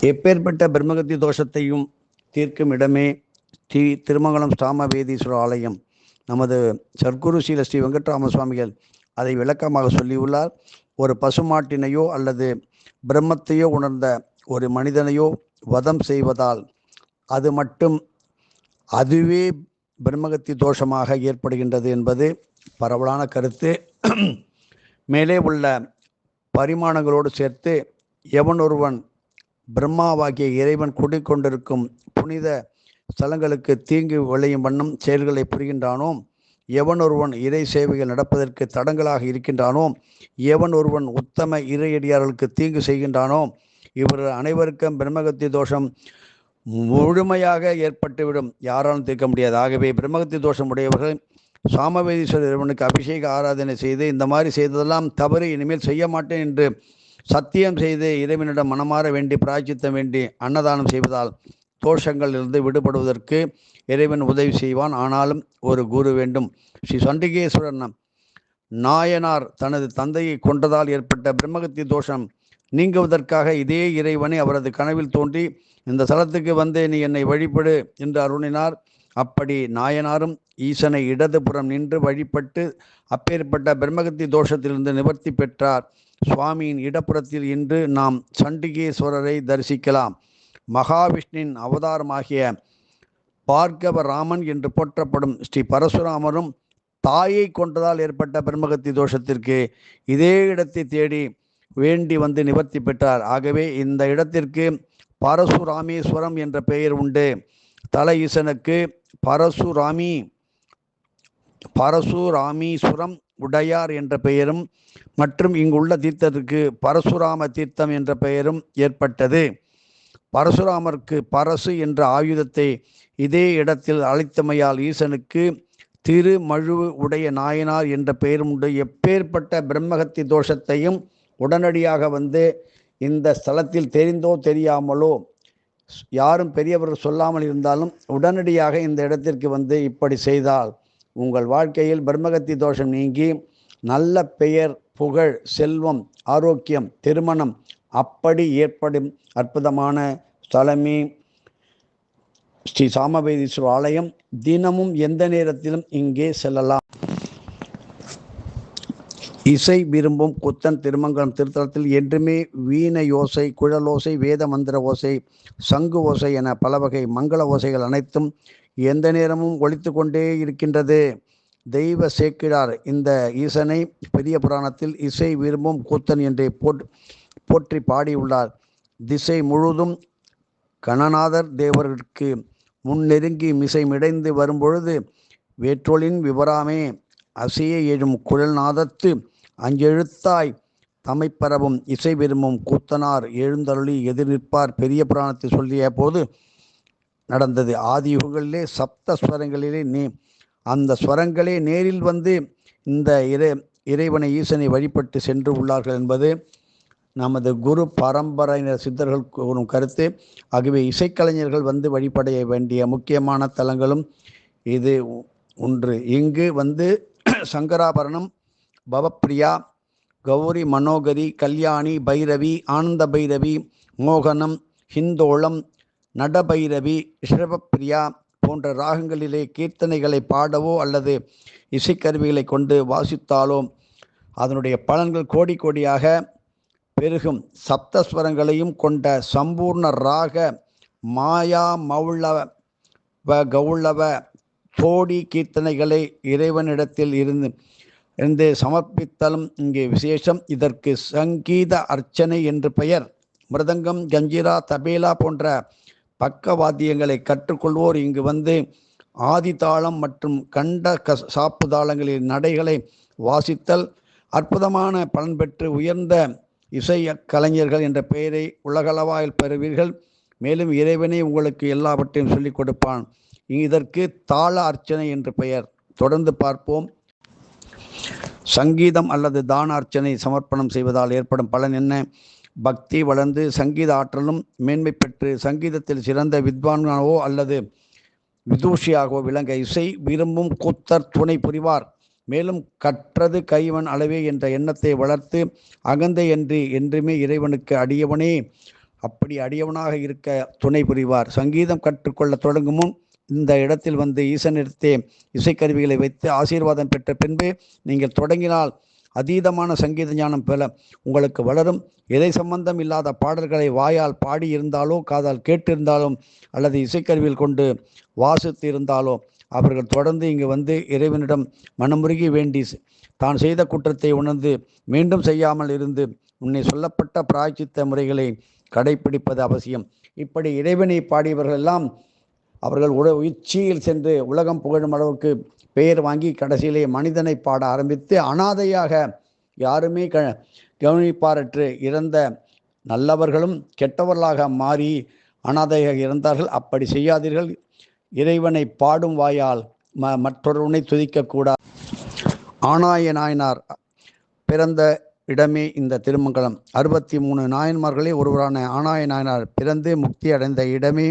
எப்பேற்பட்ட பிரம்மகத்தி தோஷத்தையும் தீர்க்கும் இடமே ஸ்ரீ திருமங்கலம் சாமவேதீஸ்வரர் ஆலயம். நமது சர்க்குரு ஸ்ரீ வெங்கட்ராம சுவாமிகள் அதை விளக்கமாக சொல்லியுள்ளார். ஒரு பசுமாட்டினையோ அல்லது பிரம்மத்தையோ உணர்ந்த ஒரு மனிதனையோ வதம் செய்வதால் அதுவே பிரம்மகத்தி தோஷமாக ஏற்படுகின்றது என்பது பரவலான கருத்து. மேலே உள்ள பரிமாணங்களோடு சேர்த்து எவனொருவன் பிரம்மாவாகிய இறைவன் குடிக்கொண்டிருக்கும் புனித ஸ்தலங்களுக்கு தீங்கு விளையும் வண்ணம் செயல்களை புரிகின்றானோ, எவன் ஒருவன் இறை சேவைகள் நடப்பதற்கு தடங்களாக இருக்கின்றானோ, எவன் ஒருவன் உத்தம இறையடியார்களுக்கு தீங்கு செய்கின்றானோ, இவர்கள் அனைவருக்கும் பிரம்மகத்தி தோஷம் முழுமையாக ஏற்பட்டுவிடும். யாராலும் தீர்க்க முடியாது. ஆகவே பிரம்மகத்தி தோஷம் உடையவர்கள் சாமவேதீஸ்வரர் இறைவனுக்கு அபிஷேக ஆராதனை செய்து இந்த மாதிரி செய்ததெல்லாம் தவறு, இனிமேல் செய்ய மாட்டேன் என்று சத்தியம் செய்து இறைவனிடம் மனமாற வேண்டி பிராயச்சித்தம் வேண்டி அன்னதானம் செய்வதால் தோஷங்களிலிருந்து விடுபடுவதற்கு இறைவன் உதவி செய்வான். ஆனாலும் ஒரு குரு வேண்டும். ஸ்ரீ சண்டிகேஸ்வரர் நாயனார் தனது தந்தையை கொன்றதால் ஏற்பட்ட பிரம்மகத்தி தோஷம் நீங்குவதற்காக இதே இறைவனை அவரது கனவில் தோன்றி இந்த ஸ்தலத்துக்கு வந்து நீ என்னை வழிபடு என்று அருளினார். அப்படி நாயனாரும் ஈசனை இடதுபுறம் நின்று வழிபட்டு அப்பேற்பட்ட பிரம்மகத்தி தோஷத்திலிருந்து நிவர்த்தி பெற்றார். சுவாமியின் இடப்புறத்தில் இன்று நாம் சண்டிகேஸ்வரரை தரிசிக்கலாம். மகாவிஷ்ணுவின் அவதாரமாகிய பார்கவ ராமன் என்று போற்றப்படும் ஸ்ரீ பரசுராமரும் தாயை கொன்றதால் ஏற்பட்ட பிரம்மகத்தி தோஷத்திற்கு இதே இடத்தை தேடி வேண்டி வந்து நிவர்த்தி பெற்றார். ஆகவே இந்த இடத்திற்கு பரசுராமேஸ்வரம் என்ற பெயர் உண்டு. தல ஈசனுக்கு பரசுராமீஸ்வரம் உடையார் என்ற பெயரும் மற்றும் இங்குள்ள தீர்த்தத்திற்கு பரசுராம தீர்த்தம் என்ற பெயரும் ஏற்பட்டது. பரசுராமருக்கு பரசு என்ற ஆயுதத்தை இதே இடத்தில் அளித்தமையால் ஈசனுக்கு திருமழுவு உடைய நாயனார் என்ற பெயரும் உண்டு. எப்பேற்பட்ட பிரம்மகத்தி தோஷத்தையும் உடனடியாக வந்து இந்த ஸ்தலத்தில் தெரிந்தோ தெரியாமலோ யாரும் பெரியவர்கள் சொல்லாமல் இருந்தாலும் உடனடியாக இந்த இடத்திற்கு வந்து இப்படி செய்தால் உங்கள் வாழ்க்கையில் பிரம்மகத்தி தோஷம் நீங்கி நல்ல பெயர், புகழ், செல்வம், ஆரோக்கியம், திருமணம் அப்படி ஏற்படும் அற்புதமான ஸ்தலமே ஸ்ரீ சாமவேதீஸ்வரர் ஆலயம். தினமும் எந்த நேரத்திலும் இங்கே செல்லலாம். இசை விரும்பும் குத்தன் திருமங்கலம் திருத்தலத்தில் என்றுமே வீணை ஓசை, குழலோசை, வேத மந்திர ஓசை, சங்கு ஓசை என பல வகை மங்கள ஓசைகள் அனைத்தும் எந்த நேரமும் ஒலித்து கொண்டே இருக்கின்றது. தெய்வ சேக்கிழார் இந்த ஈசனை பெரிய புராணத்தில் இசை விரும்பும் கூத்தன் என்றே போற்றி பாடியுள்ளார். திசை முழுதும் கணநாதர் தேவருக்கு முன்னெருங்கி மிசை மிடைந்து வரும்பொழுது வேற்றொலின் விவராமே அசைய எழும் குழல் நாதத்து அஞ்செழுத்தாய் தமைப்பரவும் இசை விரும்பும் கூத்தனார் எழுந்தருளி எதிர் நிற்பார் பெரிய புராணத்தை சொல்லிய போது நடந்தது. ஆதி யுகங்களிலே சப்த ஸ்வரங்களிலே அந்த ஸ்வரங்களே நேரில் வந்து இந்த இறைவனை ஈசனை வழிபட்டு சென்று உள்ளார்கள் என்பது நமது குரு பரம்பரையினர் சித்தர்கள் கூறும் கருத்து. ஆகவே இசைக்கலைஞர்கள் வந்து வழிபட வேண்டிய முக்கியமான தலங்களும் இது ஒன்று. இங்கு வந்து சங்கராபரணம், பவப்பிரியா, கௌரி மனோகரி, கல்யாணி, பைரவி, ஆனந்த பைரவி, மோகனம், ஹிந்தோளம், நடபைரவி, ரிஷபப்பிரியா போன்ற ராகங்களிலே கீர்த்தனைகளை பாடவோ அல்லது இசைக்கருவிகளை கொண்டு வாசித்தாலோ அதனுடைய பலன்கள் கோடி கோடியாக பெருகும். சப்தஸ்வரங்களையும் கொண்ட சம்பூர்ண ராக மாயா மௌளவ கௌளவ தோடி கீர்த்தனைகளை இறைவனிடத்தில் இருந்து சமர்ப்பித்தலும் இங்கே விசேஷம். இதற்கு சங்கீத அர்ச்சனை என்று பெயர். மிருதங்கம், கஞ்சிரா, தபேலா போன்ற பக்கவாத்தியங்களை கற்றுக்கொள்வோர் இங்கு வந்து ஆதிதாளம் மற்றும் கண்ட சாப்பு தாளங்களின் நடைகளை வாசித்தல் அற்புதமான பலன் பெற்று உயர்ந்த இசை கலைஞர்கள் என்ற பெயரை உலகளவாயில் பெறுவீர்கள். மேலும் இறைவனே உங்களுக்கு எல்லாவற்றையும் சொல்லிக் கொடுப்பான். இதற்கு தாள அர்ச்சனை என்று பெயர். தொடர்ந்து பார்ப்போம். சங்கீதம் அல்லது தான அர்ச்சனை சமர்ப்பணம் செய்வதால் ஏற்படும் பலன் என்ன? பக்தி வளர்ந்து சங்கீத ஆற்றலும் மேன்மை பெற்று சங்கீதத்தில் சிறந்த வித்வான்களாகவோ அல்லது விதூஷியாகவோ விளங்க இசை விரும்பும் கூத்தர் துணை புரிவார். மேலும் கற்றது கைவன் அளவே என்ற எண்ணத்தை வளர்த்து அகந்தை என்றுமே இறைவனுக்கு அடியவனே அப்படி அடியவனாக இருக்க துணை புரிவார். சங்கீதம் கற்றுக்கொள்ள தொடங்கும் முன் இந்த இடத்தில் வந்து ஈசனிடத்தே இசைக்கருவிகளை வைத்து ஆசீர்வாதம் பெற்ற பின்பு நீங்கள் தொடங்கினால் அதீதமான சங்கீத ஞானம் பெற உங்களுக்கு வளரும். இறை சம்பந்தம் இல்லாத பாடல்களை வாயால் பாடி இருந்தாலோ காதால் கேட்டிருந்தாலும் அல்லது இசைக்கருவியில் கொண்டு வாசித்து இருந்தாலோ அவர்கள் தொடர்ந்து இங்கு வந்து இறைவனிடம் மனமுருகி வேண்டி தான் செய்த குற்றத்தை உணர்ந்து மீண்டும் செய்யாமல் இருந்து முன்னே சொல்லப்பட்ட பிராயச்சித்த முறைகளை கடைபிடிப்பது அவசியம். இப்படி இறைவனை பாடியவர்கள் எல்லாம் அவர்கள் உச்சியில் சென்று உலகம் புகழும் அளவுக்கு பெயர் வாங்கி கடைசியிலே மனிதனை பாட ஆரம்பித்து அனாதையாக யாருமே கவனிப்பாரற்று இறந்த நல்லவர்களும் கெட்டவர்களாக மாறி அனாதையாக இறந்தார்கள். அப்படி செய்யாதீர்கள். இறைவனை பாடும் வாயால் மற்றொருவனை துதிக்கக்கூடாது. ஆனாய நாயனார் பிறந்த இடமே இந்த திருமங்கலம். 63 நாயன்மார்களே ஒருவரான ஆனாய நாயனார் பிறந்து முக்தி அடைந்த இடமே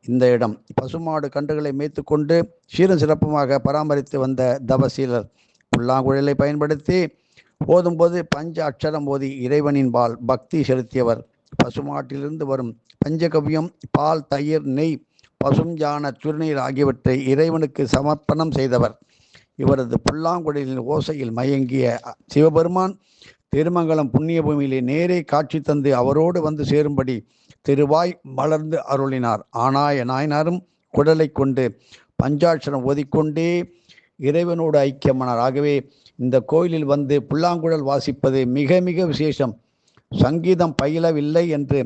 இந்த இடம். பசுமாடு கன்றுகளை மேய்த்து கொண்டு சீரும் சிறப்புமாக பராமரித்து வந்த தவசீலர் புல்லாங்குழலை பயன்படுத்தி ஓதும்போது பஞ்ச அக்ஷரம் ஓதி இறைவனின் பால் பக்தி செலுத்தியவர். பசுமாட்டிலிருந்து வரும் பஞ்சகவ்யம், பால், தயிர், நெய், பசும் யான திருநீர் ஆகியவற்றை இறைவனுக்கு சமர்ப்பணம் செய்தவர். இவரது புல்லாங்குழலின் ஓசையில் மயங்கிய சிவபெருமான் திருமங்கலம் புண்ணிய பூமியிலே நேரே காட்சி தந்து அவரோடு வந்து சேரும்படி திருவாய் மலர்ந்து அருளினார். ஆனாய நாயனாரும் குடலை கொண்டு பஞ்சாட்சரம் ஓதிக்கொண்டே இறைவனோடு ஐக்கியமானார். ஆகவே இந்த கோயிலில் வந்து புல்லாங்குழல் வாசிப்பது மிக மிக விசேஷம். சங்கீதம் பயிலவில்லை என்று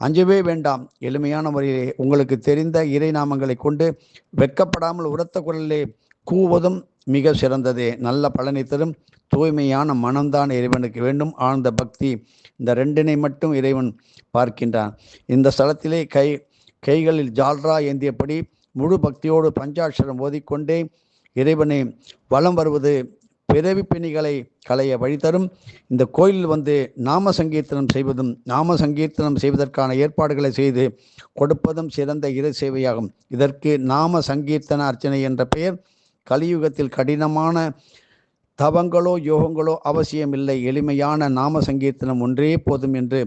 அஞ்சவே வேண்டாம். எளிமையான முறையிலே உங்களுக்கு தெரிந்த இறை நாமங்களை கொண்டு வெட்கப்படாமல் உரத்த குரலிலே கூவதும் மிக சிறந்ததே. நல்ல பலனை தரும் தூய்மையான மனம்தான் இறைவனுக்கு வேண்டும். ஆழ்ந்த பக்தி, இந்த ரெண்டினை மட்டும் இறைவன் பார்க்கின்றான். இந்த ஸ்தலத்திலே கைகளில் ஜால்ரா ஏந்தியபடி முழு பக்தியோடு பஞ்சாட்சரம் ஓதிக்கொண்டே இறைவனை வலம் வருவது பிறவி பிணிகளை களைய வழிதரும். இந்த கோயிலில் வந்து நாம சங்கீர்த்தனம் செய்வதும் நாம சங்கீர்த்தனம் செய்வதற்கான ஏற்பாடுகளை செய்து கொடுப்பதும் சிறந்த இறை சேவையாகும். இதற்கு நாம சங்கீர்த்தன அர்ச்சனை என்ற பெயர். கலியுகத்தில் கடினமான தவங்களோ யோகங்களோ அவசியமில்லை, எளிமையான நாம சங்கீர்த்தனம் ஒன்றே போதும் என்று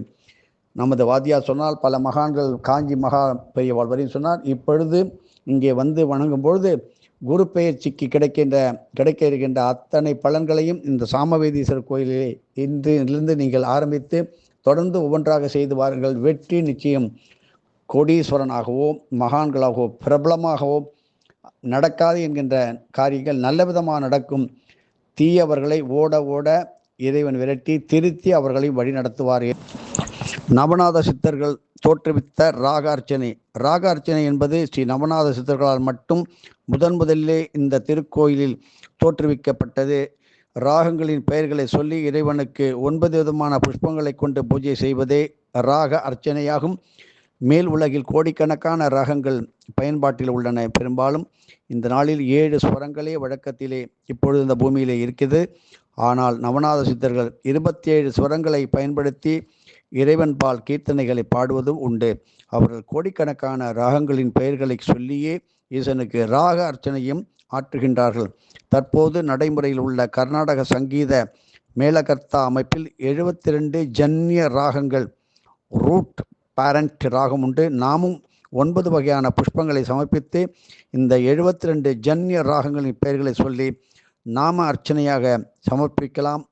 நமது வாத்தியார் சொன்னால். பல மகான்கள், காஞ்சி மகா பெரியவாள் வரையும் சொன்னார். இப்பொழுது இங்கே வந்து வணங்கும் பொழுது குரு பெயர்ச்சிக்கு கிடைக்க இருக்கின்ற அத்தனை பலன்களையும் இந்த சாமவேதீஸ்வரர் கோயிலிலே இன்றிலிருந்து நீங்கள் ஆரம்பித்து தொடர்ந்து ஒவ்வொன்றாக செய்து வாருங்கள். வெற்றி நிச்சயம். கோடீஸ்வரனாகவோ மகான்களாகவோ பிரபலமாகவோ நடக்காது என்கின்ற காரியங்கள் நல்ல விதமாக நடக்கும். தீயவர்களை ஓட ஓட இறைவன் விரட்டி திருத்தி அவர்களை வழி நடத்துவார். நவநாத சித்தர்கள் தோற்றுவித்த ராக அர்ச்சனை. ராக அர்ச்சனை என்பது ஸ்ரீ நவநாத சித்தர்களால் மட்டும் முதலிலே இந்த திருக்கோயிலில் தோற்றுவிக்கப்பட்டது. ராகங்களின் பெயர்களை சொல்லி இறைவனுக்கு 9 விதமான புஷ்பங்களை கொண்டு பூஜை செய்வதே ராக அர்ச்சனையாகும். மேல் உலகில் கோடிக்கணக்கான ராகங்கள் பயன்பாட்டில் உள்ளன. பெரும்பாலும் இந்த நாளில் 7 ஸ்வரங்களே வழக்கத்திலே இப்பொழுது இந்த பூமியிலே இருக்குது. ஆனால் நவநாத சித்தர்கள் 27 ஸ்வரங்களை பயன்படுத்தி இறைவன் பால் கீர்த்தனைகளை பாடுவதும் உண்டு. அவர்கள் கோடிக்கணக்கான ராகங்களின் பெயர்களை சொல்லியே ஈசனுக்கு ராக அர்ச்சனையும் ஆற்றுகின்றார்கள். தற்போது நடைமுறையில் உள்ள கர்நாடக சங்கீத மேலகர்த்தா அமைப்பில் 72 ஜன்ய ராகங்கள், ரூட் பேரண்ட் ராகம் உண்டு. நாமும் 9 வகையான புஷ்பங்களை சமர்ப்பித்து இந்த 72 ஜன்ய ராகங்களின் பெயர்களை சொல்லி நாம அர்ச்சனையாக சமர்ப்பிக்கலாம்.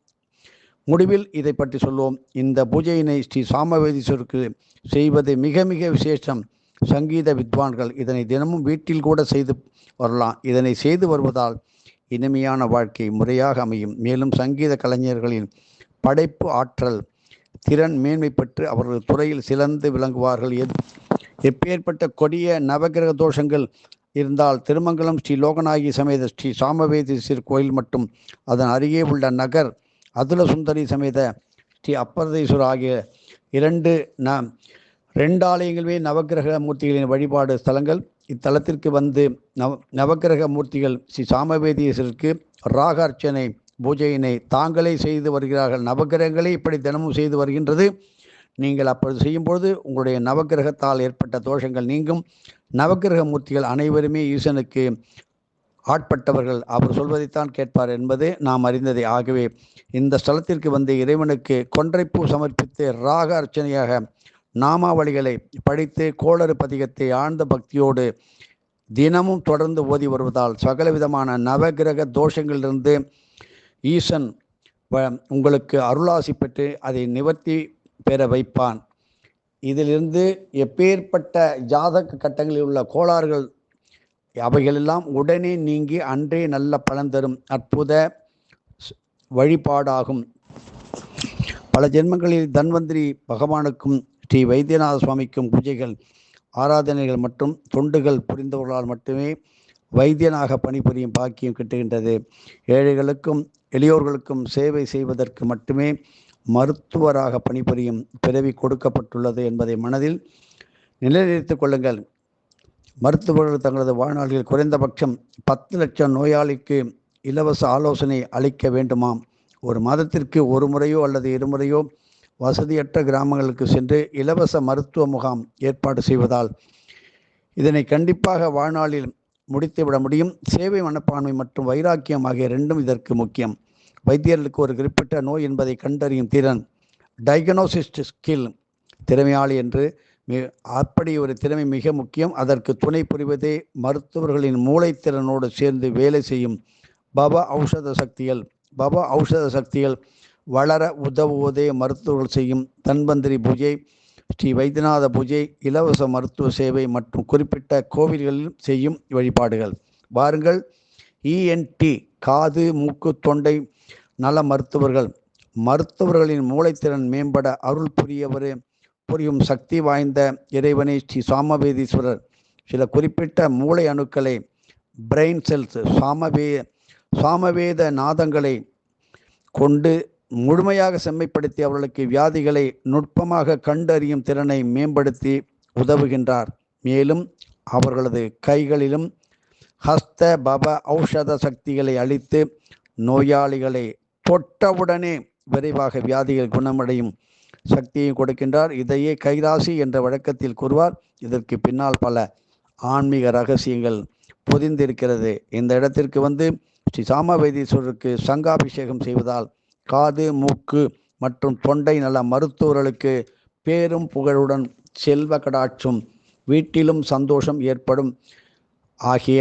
முடிவில் இதை பற்றி சொல்வோம். இந்த பூஜையினை ஸ்ரீ சாமவேதீஸ்வருக்கு செய்வது மிக மிக விசேஷம். சங்கீத வித்வான்கள் இதனை தினமும் வீட்டில் கூட செய்து வரலாம். இதனை செய்து வருவதால் இனிமையான வாழ்க்கை முறையாக அமையும். மேலும் சங்கீத கலைஞர்களின் படைப்பு ஆற்றல் திறன் மேன்மை பெற்று அவர்கள் துறையில் சிறந்து விளங்குவார்கள். எப்பேற்பட்ட கொடிய நவகிரக தோஷங்கள் இருந்தால் திருமங்கலம் ஸ்ரீ லோகநாயகி சமேத ஸ்ரீ சாமவேதீஸ்வரர் கோயில் மற்றும் அதன் அருகே உள்ள நகர் அதுல சுந்தரி சமேத ஸ்ரீ அப்பரதீஸ்வரர் ஆகிய 2 ஆலயங்களுமே நவகிரக மூர்த்திகளின் வழிபாடு ஸ்தலங்கள். இத்தலத்திற்கு வந்து நவகிரக மூர்த்திகள் ஸ்ரீ சாமவேதீஸ்வரருக்கு ராக அர்ச்சனை பூஜையினை தாங்களே செய்து வருகிறார்கள். நவகிரகங்களே இப்படி தினமும் செய்து வருகின்றது. நீங்கள் அப்பொழுது செய்யும்பொழுது உங்களுடைய நவகிரகத்தால் ஏற்பட்ட தோஷங்கள் நீங்கும். நவகிரக மூர்த்திகள் அனைவருமே ஈசனுக்கு ஆட்பட்டவர்கள். அவர் சொல்வதைத்தான் கேட்பார் என்பது நாம் அறிந்ததே. ஆகவே இந்த ஸ்தலத்திற்கு வந்து இறைவனுக்கு கொன்றைப்பூ சமர்ப்பித்து ராக அர்ச்சனையாக நாமாவளிகளை படித்து கோளறு பதிகத்தை ஆழ்ந்த பக்தியோடு தினமும் தொடர்ந்து ஓதி வருவதால் சகல விதமான நவகிரக தோஷங்களிலிருந்து ஈசன் உங்களுக்கு அருளாசி பெற்று அதை நிவர்த்தி பெற வைப்பான். இதிலிருந்து எப்பேற்பட்ட ஜாதக கட்டங்களில் உள்ள கோளாறுகள் அவைகளெல்லாம் உடனே நீங்கி அன்றே நல்ல பலன் தரும் அற்புத வழிபாடாகும். பல ஜென்மங்களில் தன்வந்திரி பகவானுக்கும் ஸ்ரீ வைத்தியநாத சுவாமிக்கும் பூஜைகள், ஆராதனைகள் மற்றும் தொண்டுகள் புரிந்தவர்களால் மட்டுமே வைத்தியனாக பணிபுரியும் பாக்கியம் கிட்டுகின்றது. ஏழைகளுக்கும் எளியோர்களுக்கும் சேவை செய்வதற்கு மட்டுமே மருத்துவராக பணிபுரியும் பிறவி கொடுக்கப்பட்டுள்ளது என்பதை மனதில் நிலைநிறுத்திக் கொள்ளுங்கள். மருத்துவர்கள் தங்களது வாழ்நாளில் குறைந்தபட்சம் 10 லட்சம் நோயாளிக்கு இலவச ஆலோசனை அளிக்க வேண்டுமாம். ஒரு மாதத்திற்கு 1 முறையோ அல்லது 2 முறையோ வசதியற்ற கிராமங்களுக்கு சென்று இலவச மருத்துவ முகாம் ஏற்பாடு செய்வதால் இதனை கண்டிப்பாக வாழ்நாளில் முடித்துவிட முடியும். சேவை மனப்பான்மை மற்றும் வைராக்கியம் ஆகிய 2ம் இதற்கு முக்கியம். வைத்தியர்களுக்கு ஒரு குறிப்பிட்ட நோய் என்பதை கண்டறியும் திறன், டயக்னோசிஸ்ட் ஸ்கில், திறமையாளி என்று அப்படி ஒரு திறமை மிக முக்கியம். அதற்கு துணை புரிவதே மருத்துவர்களின் மூளைத்திறனோடு சேர்ந்து வேலை செய்யும் பவ ஔஷத சக்திகள் வளர உதவுவதே மருத்துவர்கள் செய்யும் தன்வந்திரி பூஜை, ஸ்ரீ வைத்தியநாத பூஜை, இலவச மருத்துவ சேவை மற்றும் குறிப்பிட்ட கோவில்களில் செய்யும் வழிபாடுகள். வாருங்கள், இஎன்டி காது மூக்கு தொண்டை நல மருத்துவர்களின் மூளைத்திறன் மேம்பட அருள் புரியும் சக்தி வாய்ந்த இறைவனை ஸ்ரீ சாமவேதீஸ்வரர் சில குறிப்பிட்ட மூளை அணுக்களை, பிரெயின் செல்ஸ், சாமவேத நாதங்களை கொண்டு முழுமையாக செம்மைப்படுத்தி அவர்களுக்கு வியாதிகளை நுட்பமாக கண்டறியும் திறனை மேம்படுத்தி உதவுகின்றார். மேலும் அவர்களது கைகளிலும் ஹஸ்த பவ ஔஷத சக்திகளை அளித்து நோயாளிகளை தொட்டவுடனே விரைவாக வியாதிகள் குணமடையும் சக்தியை கொடுக்கின்றார். இதையே கைராசி என்ற வழக்கத்தில் கூறுவார். இதற்கு பின்னால் பல ஆன்மீக ரகசியங்கள் பொதிந்திருக்கிறது. இந்த இடத்திற்கு ஸ்ரீ சாமவேதீஸ்வரருக்கு சங்காபிஷேகம் செய்வதால் காது, மூக்கு மற்றும் தொண்டை நல மருத்துவர்களுக்கு பேரும் புகழுடன் செல்வ கடாட்சம், வீட்டிலும் சந்தோஷம் ஏற்படும் ஆகிய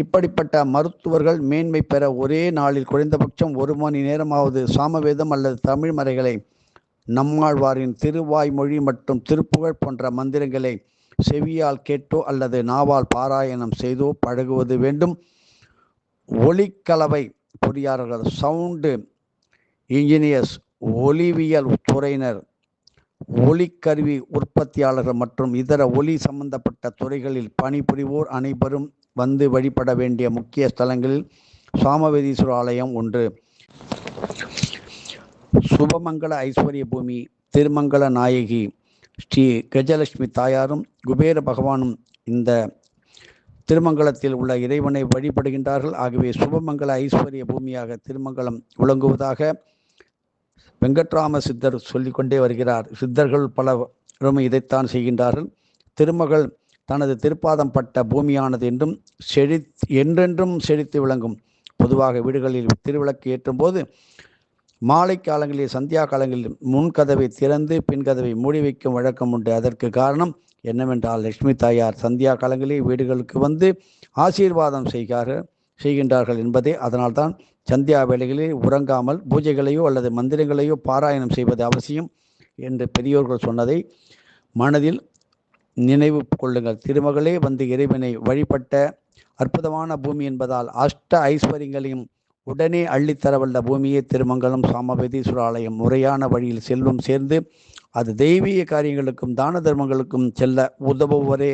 இப்படிப்பட்ட மருத்துவர்கள் மேன்மை பெற ஒரே நாளில் குறைந்தபட்சம் 1 மணி நேரமாவது சாமவேதம் அல்லது தமிழ் மறைகளை, நம்மாழ்வாரின் திருவாய்மொழி மற்றும் திருப்புகழ் போன்ற மந்திரங்களை செவியால் கேட்டோ அல்லது நாவால் பாராயணம் செய்தோ பழகுவது வேண்டும். ஒலிக்கலவை பொறியாளர்கள், சவுண்டு இன்ஜினியர்ஸ், ஒலிவியல் துறையினர், ஒலிக்கருவி உற்பத்தியாளர்கள் மற்றும் இதர ஒலி சம்பந்தப்பட்ட துறைகளில் பணிபுரிவோர் அனைவரும் வந்து வழிபட வேண்டிய முக்கிய ஸ்தலங்களில் சாமவேதீஸ்வரர் ஆலயம் ஒன்று. சுபமங்கள ஐஸ்வர்ய பூமி, திருமங்கள நாயகி ஸ்ரீ கஜலட்சுமி தாயாரும் குபேர பகவானும் இந்த திருமங்கலத்தில் உள்ள இறைவனை வழிபடுகின்றார்கள். ஆகவே சுபமங்கள ஐஸ்வர்ய பூமியாக திருமங்கலம் விளங்குவதாக வெங்கட்ராம சித்தர் சொல்லிக்கொண்டே வருகிறார். சித்தர்கள் பலரும் இதைத்தான் செய்கின்றார்கள். திருமகள் தனது திருப்பாதம் பட்ட பூமியானது என்றும் என்றென்றும் செழித்து விளங்கும். பொதுவாக வீடுகளில் திருவிளக்கு ஏற்றும் போது மாலை காலங்களில், சந்தியா காலங்களில் முன்கதவை திறந்து பின்கதவை மூடி வைக்கும் வழக்கம் உண்டு. அதற்கு காரணம் என்னவென்றால், லட்சுமி தாயார் சந்தியா காலங்களில் வீடுகளுக்கு ஆசீர்வாதம் செய்கின்றார்கள் என்பதே. அதனால்தான் சந்தியா வேளைகளில் உறங்காமல் பூஜைகளையோ அல்லது மந்திரங்களையோ பாராயணம் செய்வது அவசியம் என்று பெரியோர்கள் சொன்னதை மனதில் நினைவு கொள்ளுங்கள். திருமகளே இறைவனை வழிபட்ட அற்புதமான பூமி என்பதால் அஷ்ட ஐஸ்வர்யங்களையும் உடனே அள்ளித்தரவல்ல பூமியே திருமங்கலம் சாமவேதீஸ்வர ஆலயம். முறையான வழியில் செல்வம் சேர்ந்து அது தெய்வீக காரியங்களுக்கும் தான தர்மங்களுக்கும் செல்ல உதவுவரே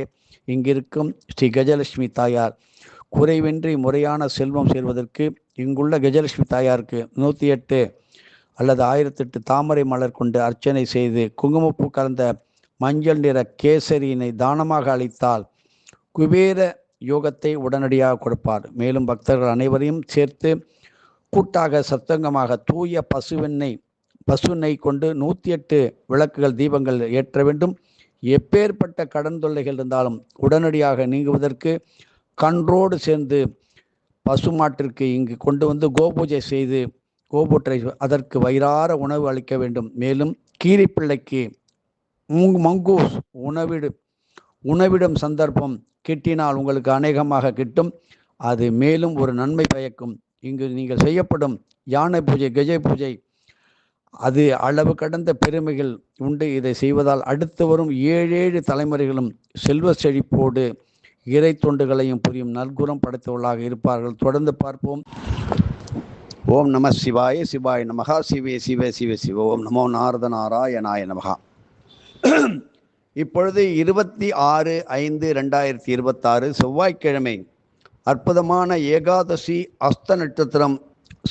இங்கிருக்கும் ஸ்ரீ கஜலட்சுமி தாயார். குறைவின்றி முறையான செல்வம் சேர்வதற்கு இங்குள்ள கஜலட்சுமி தாயாருக்கு 108 அல்லது 1008 தாமரை மலர் கொண்டு அர்ச்சனை செய்து குங்குமப்பூ கலந்த மஞ்சள் நிற கேசரியினை தானமாக அளித்தால் குபேர யோகத்தை உடனடியாக கொடுப்பார். மேலும் பக்தர்கள் அனைவரையும் சேர்த்து கூட்டாக சத்தங்கமாக தூய பசு நெய் கொண்டு 108 விளக்குகள், தீபங்கள் ஏற்ற வேண்டும். எப்பேற்பட்ட கடன் தொல்லைகள் இருந்தாலும் உடனடியாக நீங்குவதற்கு கன்றோடு சேர்ந்து பசுமாட்டிற்கு இங்கு கொண்டு கோபூஜை செய்து கோபூற்றை அதற்கு வயிறார உணவு அளிக்க வேண்டும். மேலும் கீரிப்பிள்ளைக்கு மங்கூஸ் உணவிடும் சந்தர்ப்பம் கிட்டினால் உங்களுக்கு அநேகமாக கிட்டும். அது மேலும் ஒரு நன்மை பயக்கும். இங்கு நீங்கள் செய்யப்படும் யானை பூஜை, கஜ பூஜை, அது அளவு கடந்த பெருமைகள் உண்டு. இதை செய்வதால் அடுத்து வரும் 7 தலைமுறைகளும் செல்வ செழிப்போடு இறை தொண்டுகளையும் புரியும் நற்குணம் படைத்தவர்களாக இருப்பார்கள். தொடர்ந்து பார்ப்போம். ஓம் நம சிவாய சிவாய நமகா, சிவே சிவ சிவ சிவ. ஓம் நமோ நாரத நாராயணாய நமகா. இப்பொழுது 26/5/2026 செவ்வாய்க்கிழமை அற்புதமான ஏகாதசி அஸ்த நட்சத்திரம்,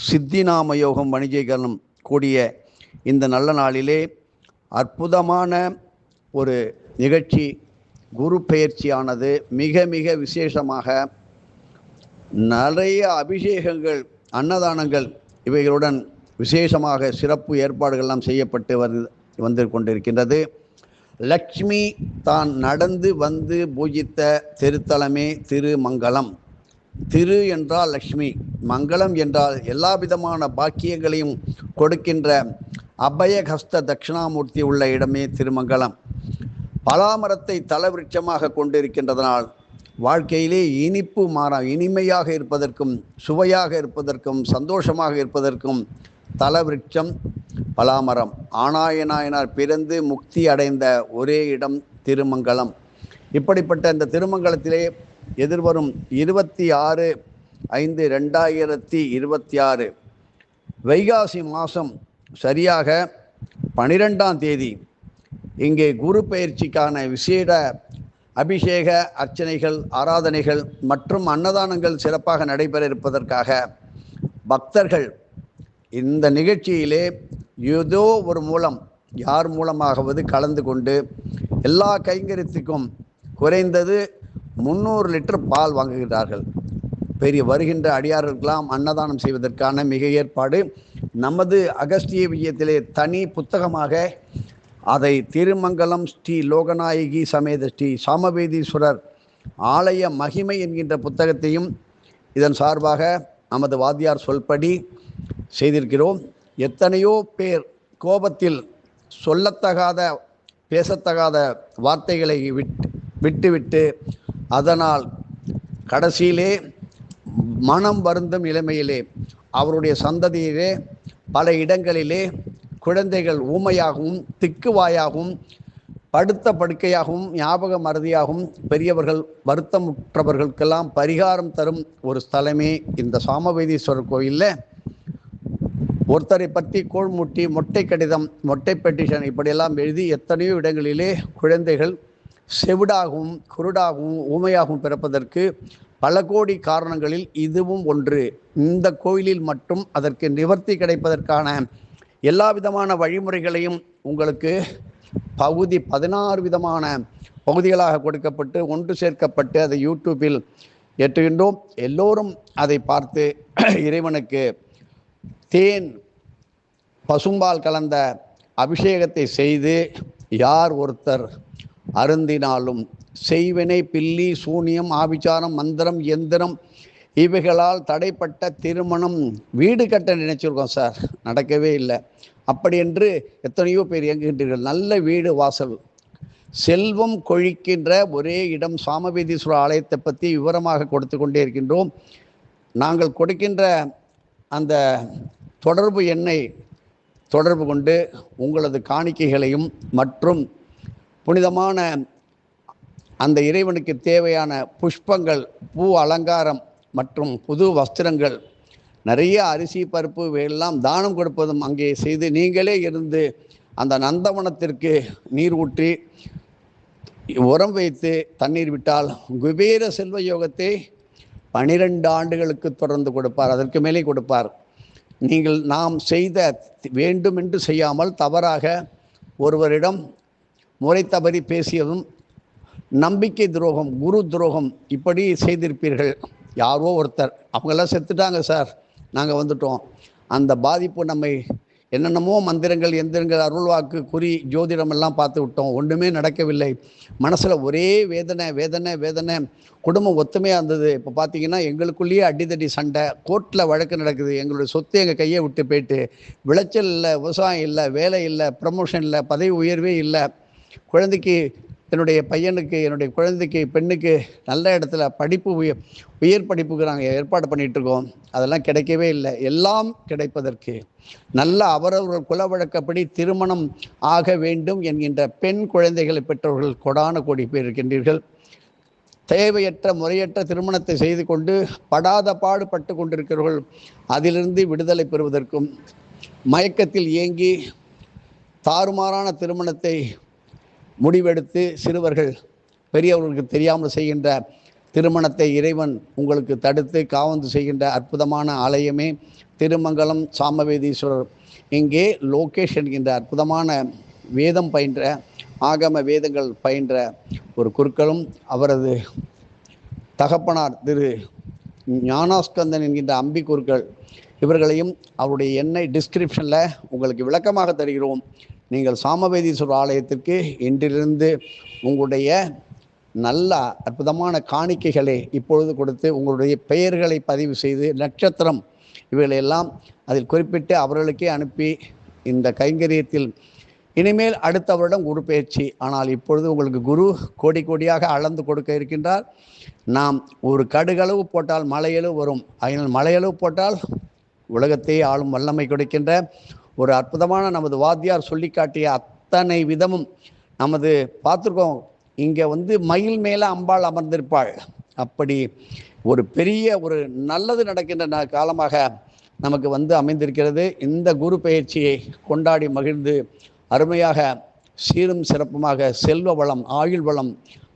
சித்திநாம யோகம், வணிஜீகரணம் கூடிய இந்த நல்ல நாளிலே அற்புதமான ஒரு நிகழ்ச்சி, குரு பெயர்ச்சியானது மிக மிக விசேஷமாக நிறைய அபிஷேகங்கள், அன்னதானங்கள் இவைகளுடன் விசேஷமாக சிறப்பு ஏற்பாடுகள்லாம் செய்யப்பட்டு வந்து கொண்டிருக்கின்றது. லக்ஷ்மி தான் நடந்து வந்து பூஜித்த திருத்தலமே திருமங்கலம். திரு என்றால் லக்ஷ்மி, மங்களம் என்றால் எல்லா விதமான பாக்கியங்களையும் கொடுக்கின்ற அபயஹஸ்த தட்சிணாமூர்த்தி உள்ள இடமே திருமங்கலம். பலாமரத்தை தலவிருட்சமாக கொண்டிருக்கின்றதனால் வாழ்க்கையிலே இனிமையாக இருப்பதற்கும், சுவையாக இருப்பதற்கும், சந்தோஷமாக இருப்பதற்கும் தலவிருட்சம் பலாமரம். ஆனாய நாயனார் பிறந்து முக்தி அடைந்த ஒரே இடம் திருமங்கலம். இப்படிப்பட்ட இந்த திருமங்கலத்திலே எதிர்வரும் 26/5/2026 வைகாசி மாதம் சரியாக 12ஆம் தேதி இங்கே குரு பயிற்சிக்கான விசேட அபிஷேக அர்ச்சனைகள், ஆராதனைகள் மற்றும் அன்னதானங்கள் சிறப்பாக நடைபெற இருப்பதற்காக பக்தர்கள் இந்த நிகழ்ச்சியிலே ஏதோ ஒரு யார் மூலமாகவது கலந்து கொண்டு எல்லா கைங்கரியத்துக்கும் குறைந்தது 300 லிட்டர் பால் வாங்குகிறார்கள். பெரிய வருகின்ற அடியார்களுக்கெல்லாம் அன்னதானம் செய்வதற்கான மிக ஏற்பாடு. நமது அகஸ்திய விஜயத்திலே தனி புத்தகமாக அதை திருமங்கலம் ஸ்ரீ லோகநாயகி சமேத ஸ்ரீ சாமவேதீஸ்வரர் ஆலய மகிமை என்கின்ற புத்தகத்தையும் இதன் சார்பாக நமது வாத்தியார் சொல்படி செய்திருக்கிறோம். எத்தனையோ பேர் கோபத்தில் சொல்லத்தகாத பேசத்தகாத வார்த்தைகளை விட்டுவிட்டு அதனால் கடைசியிலே மனம் வருந்தும் நிலைமையிலே அவருடைய சந்ததியிலே பல இடங்களிலே குழந்தைகள் ஊமையாகவும் திக்குவாயாகவும் படுத்த படுக்கையாகவும் ஞாபக மறதியாகவும் பெரியவர்கள் வருத்தமுற்றவர்களுக்கெல்லாம் பரிகாரம் தரும் ஒரு ஸ்தலமே இந்த சாமவேதீஸ்வரர் கோயிலில். ஒருத்தரை பற்றி கோள்முட்டி, மொட்டை கடிதம், மொட்டை பெட்டிஷன் இப்படியெல்லாம் எழுதி எத்தனையோ இடங்களிலே குழந்தைகள் செவிடாகவும் குருடாகவும் ஊமையாகவும் பிறப்பதற்கு பல கோடி காரணங்களில் இதுவும் ஒன்று. இந்த கோயிலில் மட்டும் அதற்கு நிவர்த்தி கிடைப்பதற்கான எல்லா விதமான வழிமுறைகளையும் உங்களுக்கு 16 விதமான பகுதிகளாக கொடுக்கப்பட்டு ஒன்று சேர்க்கப்பட்டு அதை யூடியூப்பில் ஏற்றுகின்றோம். எல்லோரும் அதை பார்த்து இறைவனுக்கு தேன் பசும்பால் கலந்த அபிஷேகத்தை செய்து யார் ஒருத்தர் அருந்தினாலும் செய்வினை, பில்லி, சூனியம், ஆபிச்சாரம், மந்திரம், எந்திரம் இவைகளால் தடைப்பட்ட திருமணம் வீடு கட்ட நினைச்சிருக்கோம் சார், நடக்கவே இல்லை. அப்படி என்று எத்தனையோ பேர் இயங்குகின்றீர்கள். நல்ல வீடு வாசல் செல்வம் கொழிக்கின்ற ஒரே இடம் சாமவேதீஸ்வரர் ஆலயத்தை பற்றி விவரமாக கொடுத்து கொண்டே இருக்கின்றோம். நாங்கள் கொடுக்கின்ற அந்த தொடர்பு எண்ணை தொடர்பு கொண்டு உங்களது காணிக்கைகளையும் மற்றும் புனிதமான அந்த இறைவனுக்கு தேவையான புஷ்பங்கள், பூ அலங்காரம் மற்றும் புது வஸ்திரங்கள், நிறைய அரிசி பருப்பு இவையெல்லாம் தானம் கொடுப்பதும் அங்கே செய்து நீங்களே இருந்து அந்த நந்தவனத்திற்கு நீர் ஊற்றி உரம் வைத்து தண்ணீர் விட்டால் குபேர செல்வ யோகத்தை 12 ஆண்டுகளுக்கு தொடர்ந்து கொடுப்பார், அதற்கு மேலே கொடுப்பார். நீங்கள் நாம் செய்த வேண்டுமென்று செய்யாமல் தவறாக ஒருவரிடம் முறை தவறி பேசியதும் நம்பிக்கை துரோகம், குரு துரோகம் இப்படி செய்திருப்பீர்கள். யாரோ ஒருத்தர் அவங்கெல்லாம் செத்துட்டாங்க சார், நாங்கள் வந்துட்டோம். அந்த பாதிப்பு நம்மை என்னென்னமோ மந்திரங்கள், எந்திரங்கள், அருள்வாக்கு, குறி, ஜோதிடம் எல்லாம் பார்த்து விட்டோம். ஒன்றுமே நடக்கவில்லை. மனசில் ஒரே வேதனை வேதனை வேதனை. குடும்பம் ஒத்துமையாக இருந்தது. இப்போ பார்த்தீங்கன்னா எங்களுக்குள்ளேயே அடிதடி சண்டை, கோர்ட்டில் வழக்கு நடக்குது. எங்களுடைய சொத்து எங்கள் கையை விட்டு போயிட்டு, விளைச்சல் இல்லை, விவசாயம் இல்லை, வேலை இல்லை, ப்ரமோஷன் இல்லை, பதவி உயர்வே இல்லை. குழந்தைக்கு, என்னுடைய பையனுக்கு, என்னுடைய குழந்தைக்கு, பெண்ணுக்கு நல்ல இடத்துல படிப்பு உயர் படிப்புக்கு நாங்கள் ஏற்பாடு பண்ணிகிட்ருக்கோம். அதெல்லாம் கிடைக்கவே இல்லை. எல்லாம் கிடைப்பதற்கு நல்ல அவரவர்கள் குல வழக்கப்படி திருமணம் ஆக வேண்டும் என்கின்ற பெண் குழந்தைகளை பெற்றவர்கள் கொடான கோடி பேர் இருக்கின்றீர்கள். தேவையற்ற முறையற்ற திருமணத்தை செய்து கொண்டு படாத பாடுபட்டு கொண்டிருக்கிறவர்கள் அதிலிருந்து விடுதலை பெறுவதற்கும், மயக்கத்தில் ஏங்கி தாறுமாறான திருமணத்தை முடிவெடுத்து சிறுவர்கள் பெரியவர்களுக்கு தெரியாமல் செய்கின்ற திருமணத்தை இறைவன் உங்களுக்கு தடுத்து காவந்து செய்கின்ற அற்புதமான ஆலயமே திருமங்கலம் சாமவேதீஸ்வரர். இங்கே லோகேஷ் என்கின்ற அற்புதமான வேதம் பயின்ற, ஆகம வேதங்கள் பயின்ற ஒரு குருக்களும் அவரது தகப்பனார் திரு ஞானாஸ்கந்தன் என்கின்ற அம்பி குருக்கள் இவர்களையும் அவருடைய எண்ணை டிஸ்கிரிப்ஷனில் உங்களுக்கு விளக்கமாக தருகிறோம். நீங்கள் சாமவேதீஸ்வரர் ஆலயத்திற்கு இன்றிலிருந்து உங்களுடைய நல்ல அற்புதமான காணிக்கைகளை இப்பொழுது கொடுத்து உங்களுடைய பெயர்களை பதிவு செய்து நட்சத்திரம் இவைகளெல்லாம் அதில் குறிப்பிட்டு அவர்களுக்கே அனுப்பி இந்த கைங்கரியத்தில் இனிமேல் அடுத்த வருடம் குரு பயிற்சி. ஆனால் இப்பொழுது உங்களுக்கு குரு கோடி கோடியாக அளந்து கொடுக்க இருக்கின்றார். நாம் ஒரு கடுகளவு போட்டால் மலையளவு வரும். அதனால் மலையளவு போட்டால் உலகத்தையே ஆளும் வல்லமை கொடுக்கின்ற ஒரு அற்புதமான நமது வாத்தியார் சொல்லி காட்டிய அத்தனை விதமும் நமது பார்த்துருக்கோம். இங்கே மயில் மேலே அம்பாள் அமர்ந்திருப்பாள். அப்படி ஒரு பெரிய ஒரு நல்லது நடக்கின்ற காலமாக நமக்கு அமைந்திருக்கிறது. இந்த குரு பயிற்சியை கொண்டாடி மகிழ்ந்து அருமையாக சீரும் சிறப்புமாக செல்வ வளம், ஆயுள் வளம்,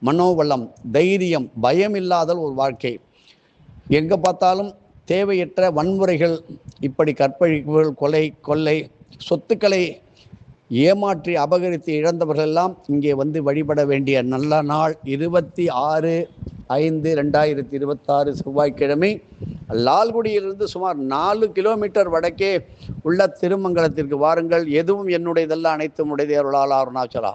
மனோவளம், தைரியம், பயம் இல்லாத ஒரு வாழ்க்கை. எங்கே பார்த்தாலும் தேவையற்ற வன்முறைகள், இப்படி கற்பழிப்புகள், கொலை, கொள்ளை, சொத்துக்களை ஏமாற்றி அபகரித்து இழந்தவர்கள் எல்லாம் இங்கே வழிபட வேண்டிய நல்ல நாள் 26 5/2026 செவ்வாய்க்கிழமை லால்குடியிலிருந்து சுமார் 4 கிலோமீட்டர் வடக்கே உள்ள திருமங்கலத்திற்கு வாருங்கள். எதுவும் என்னுடையதல்ல, அனைத்தும் உடையதே அருளால் அருணாச்சலா.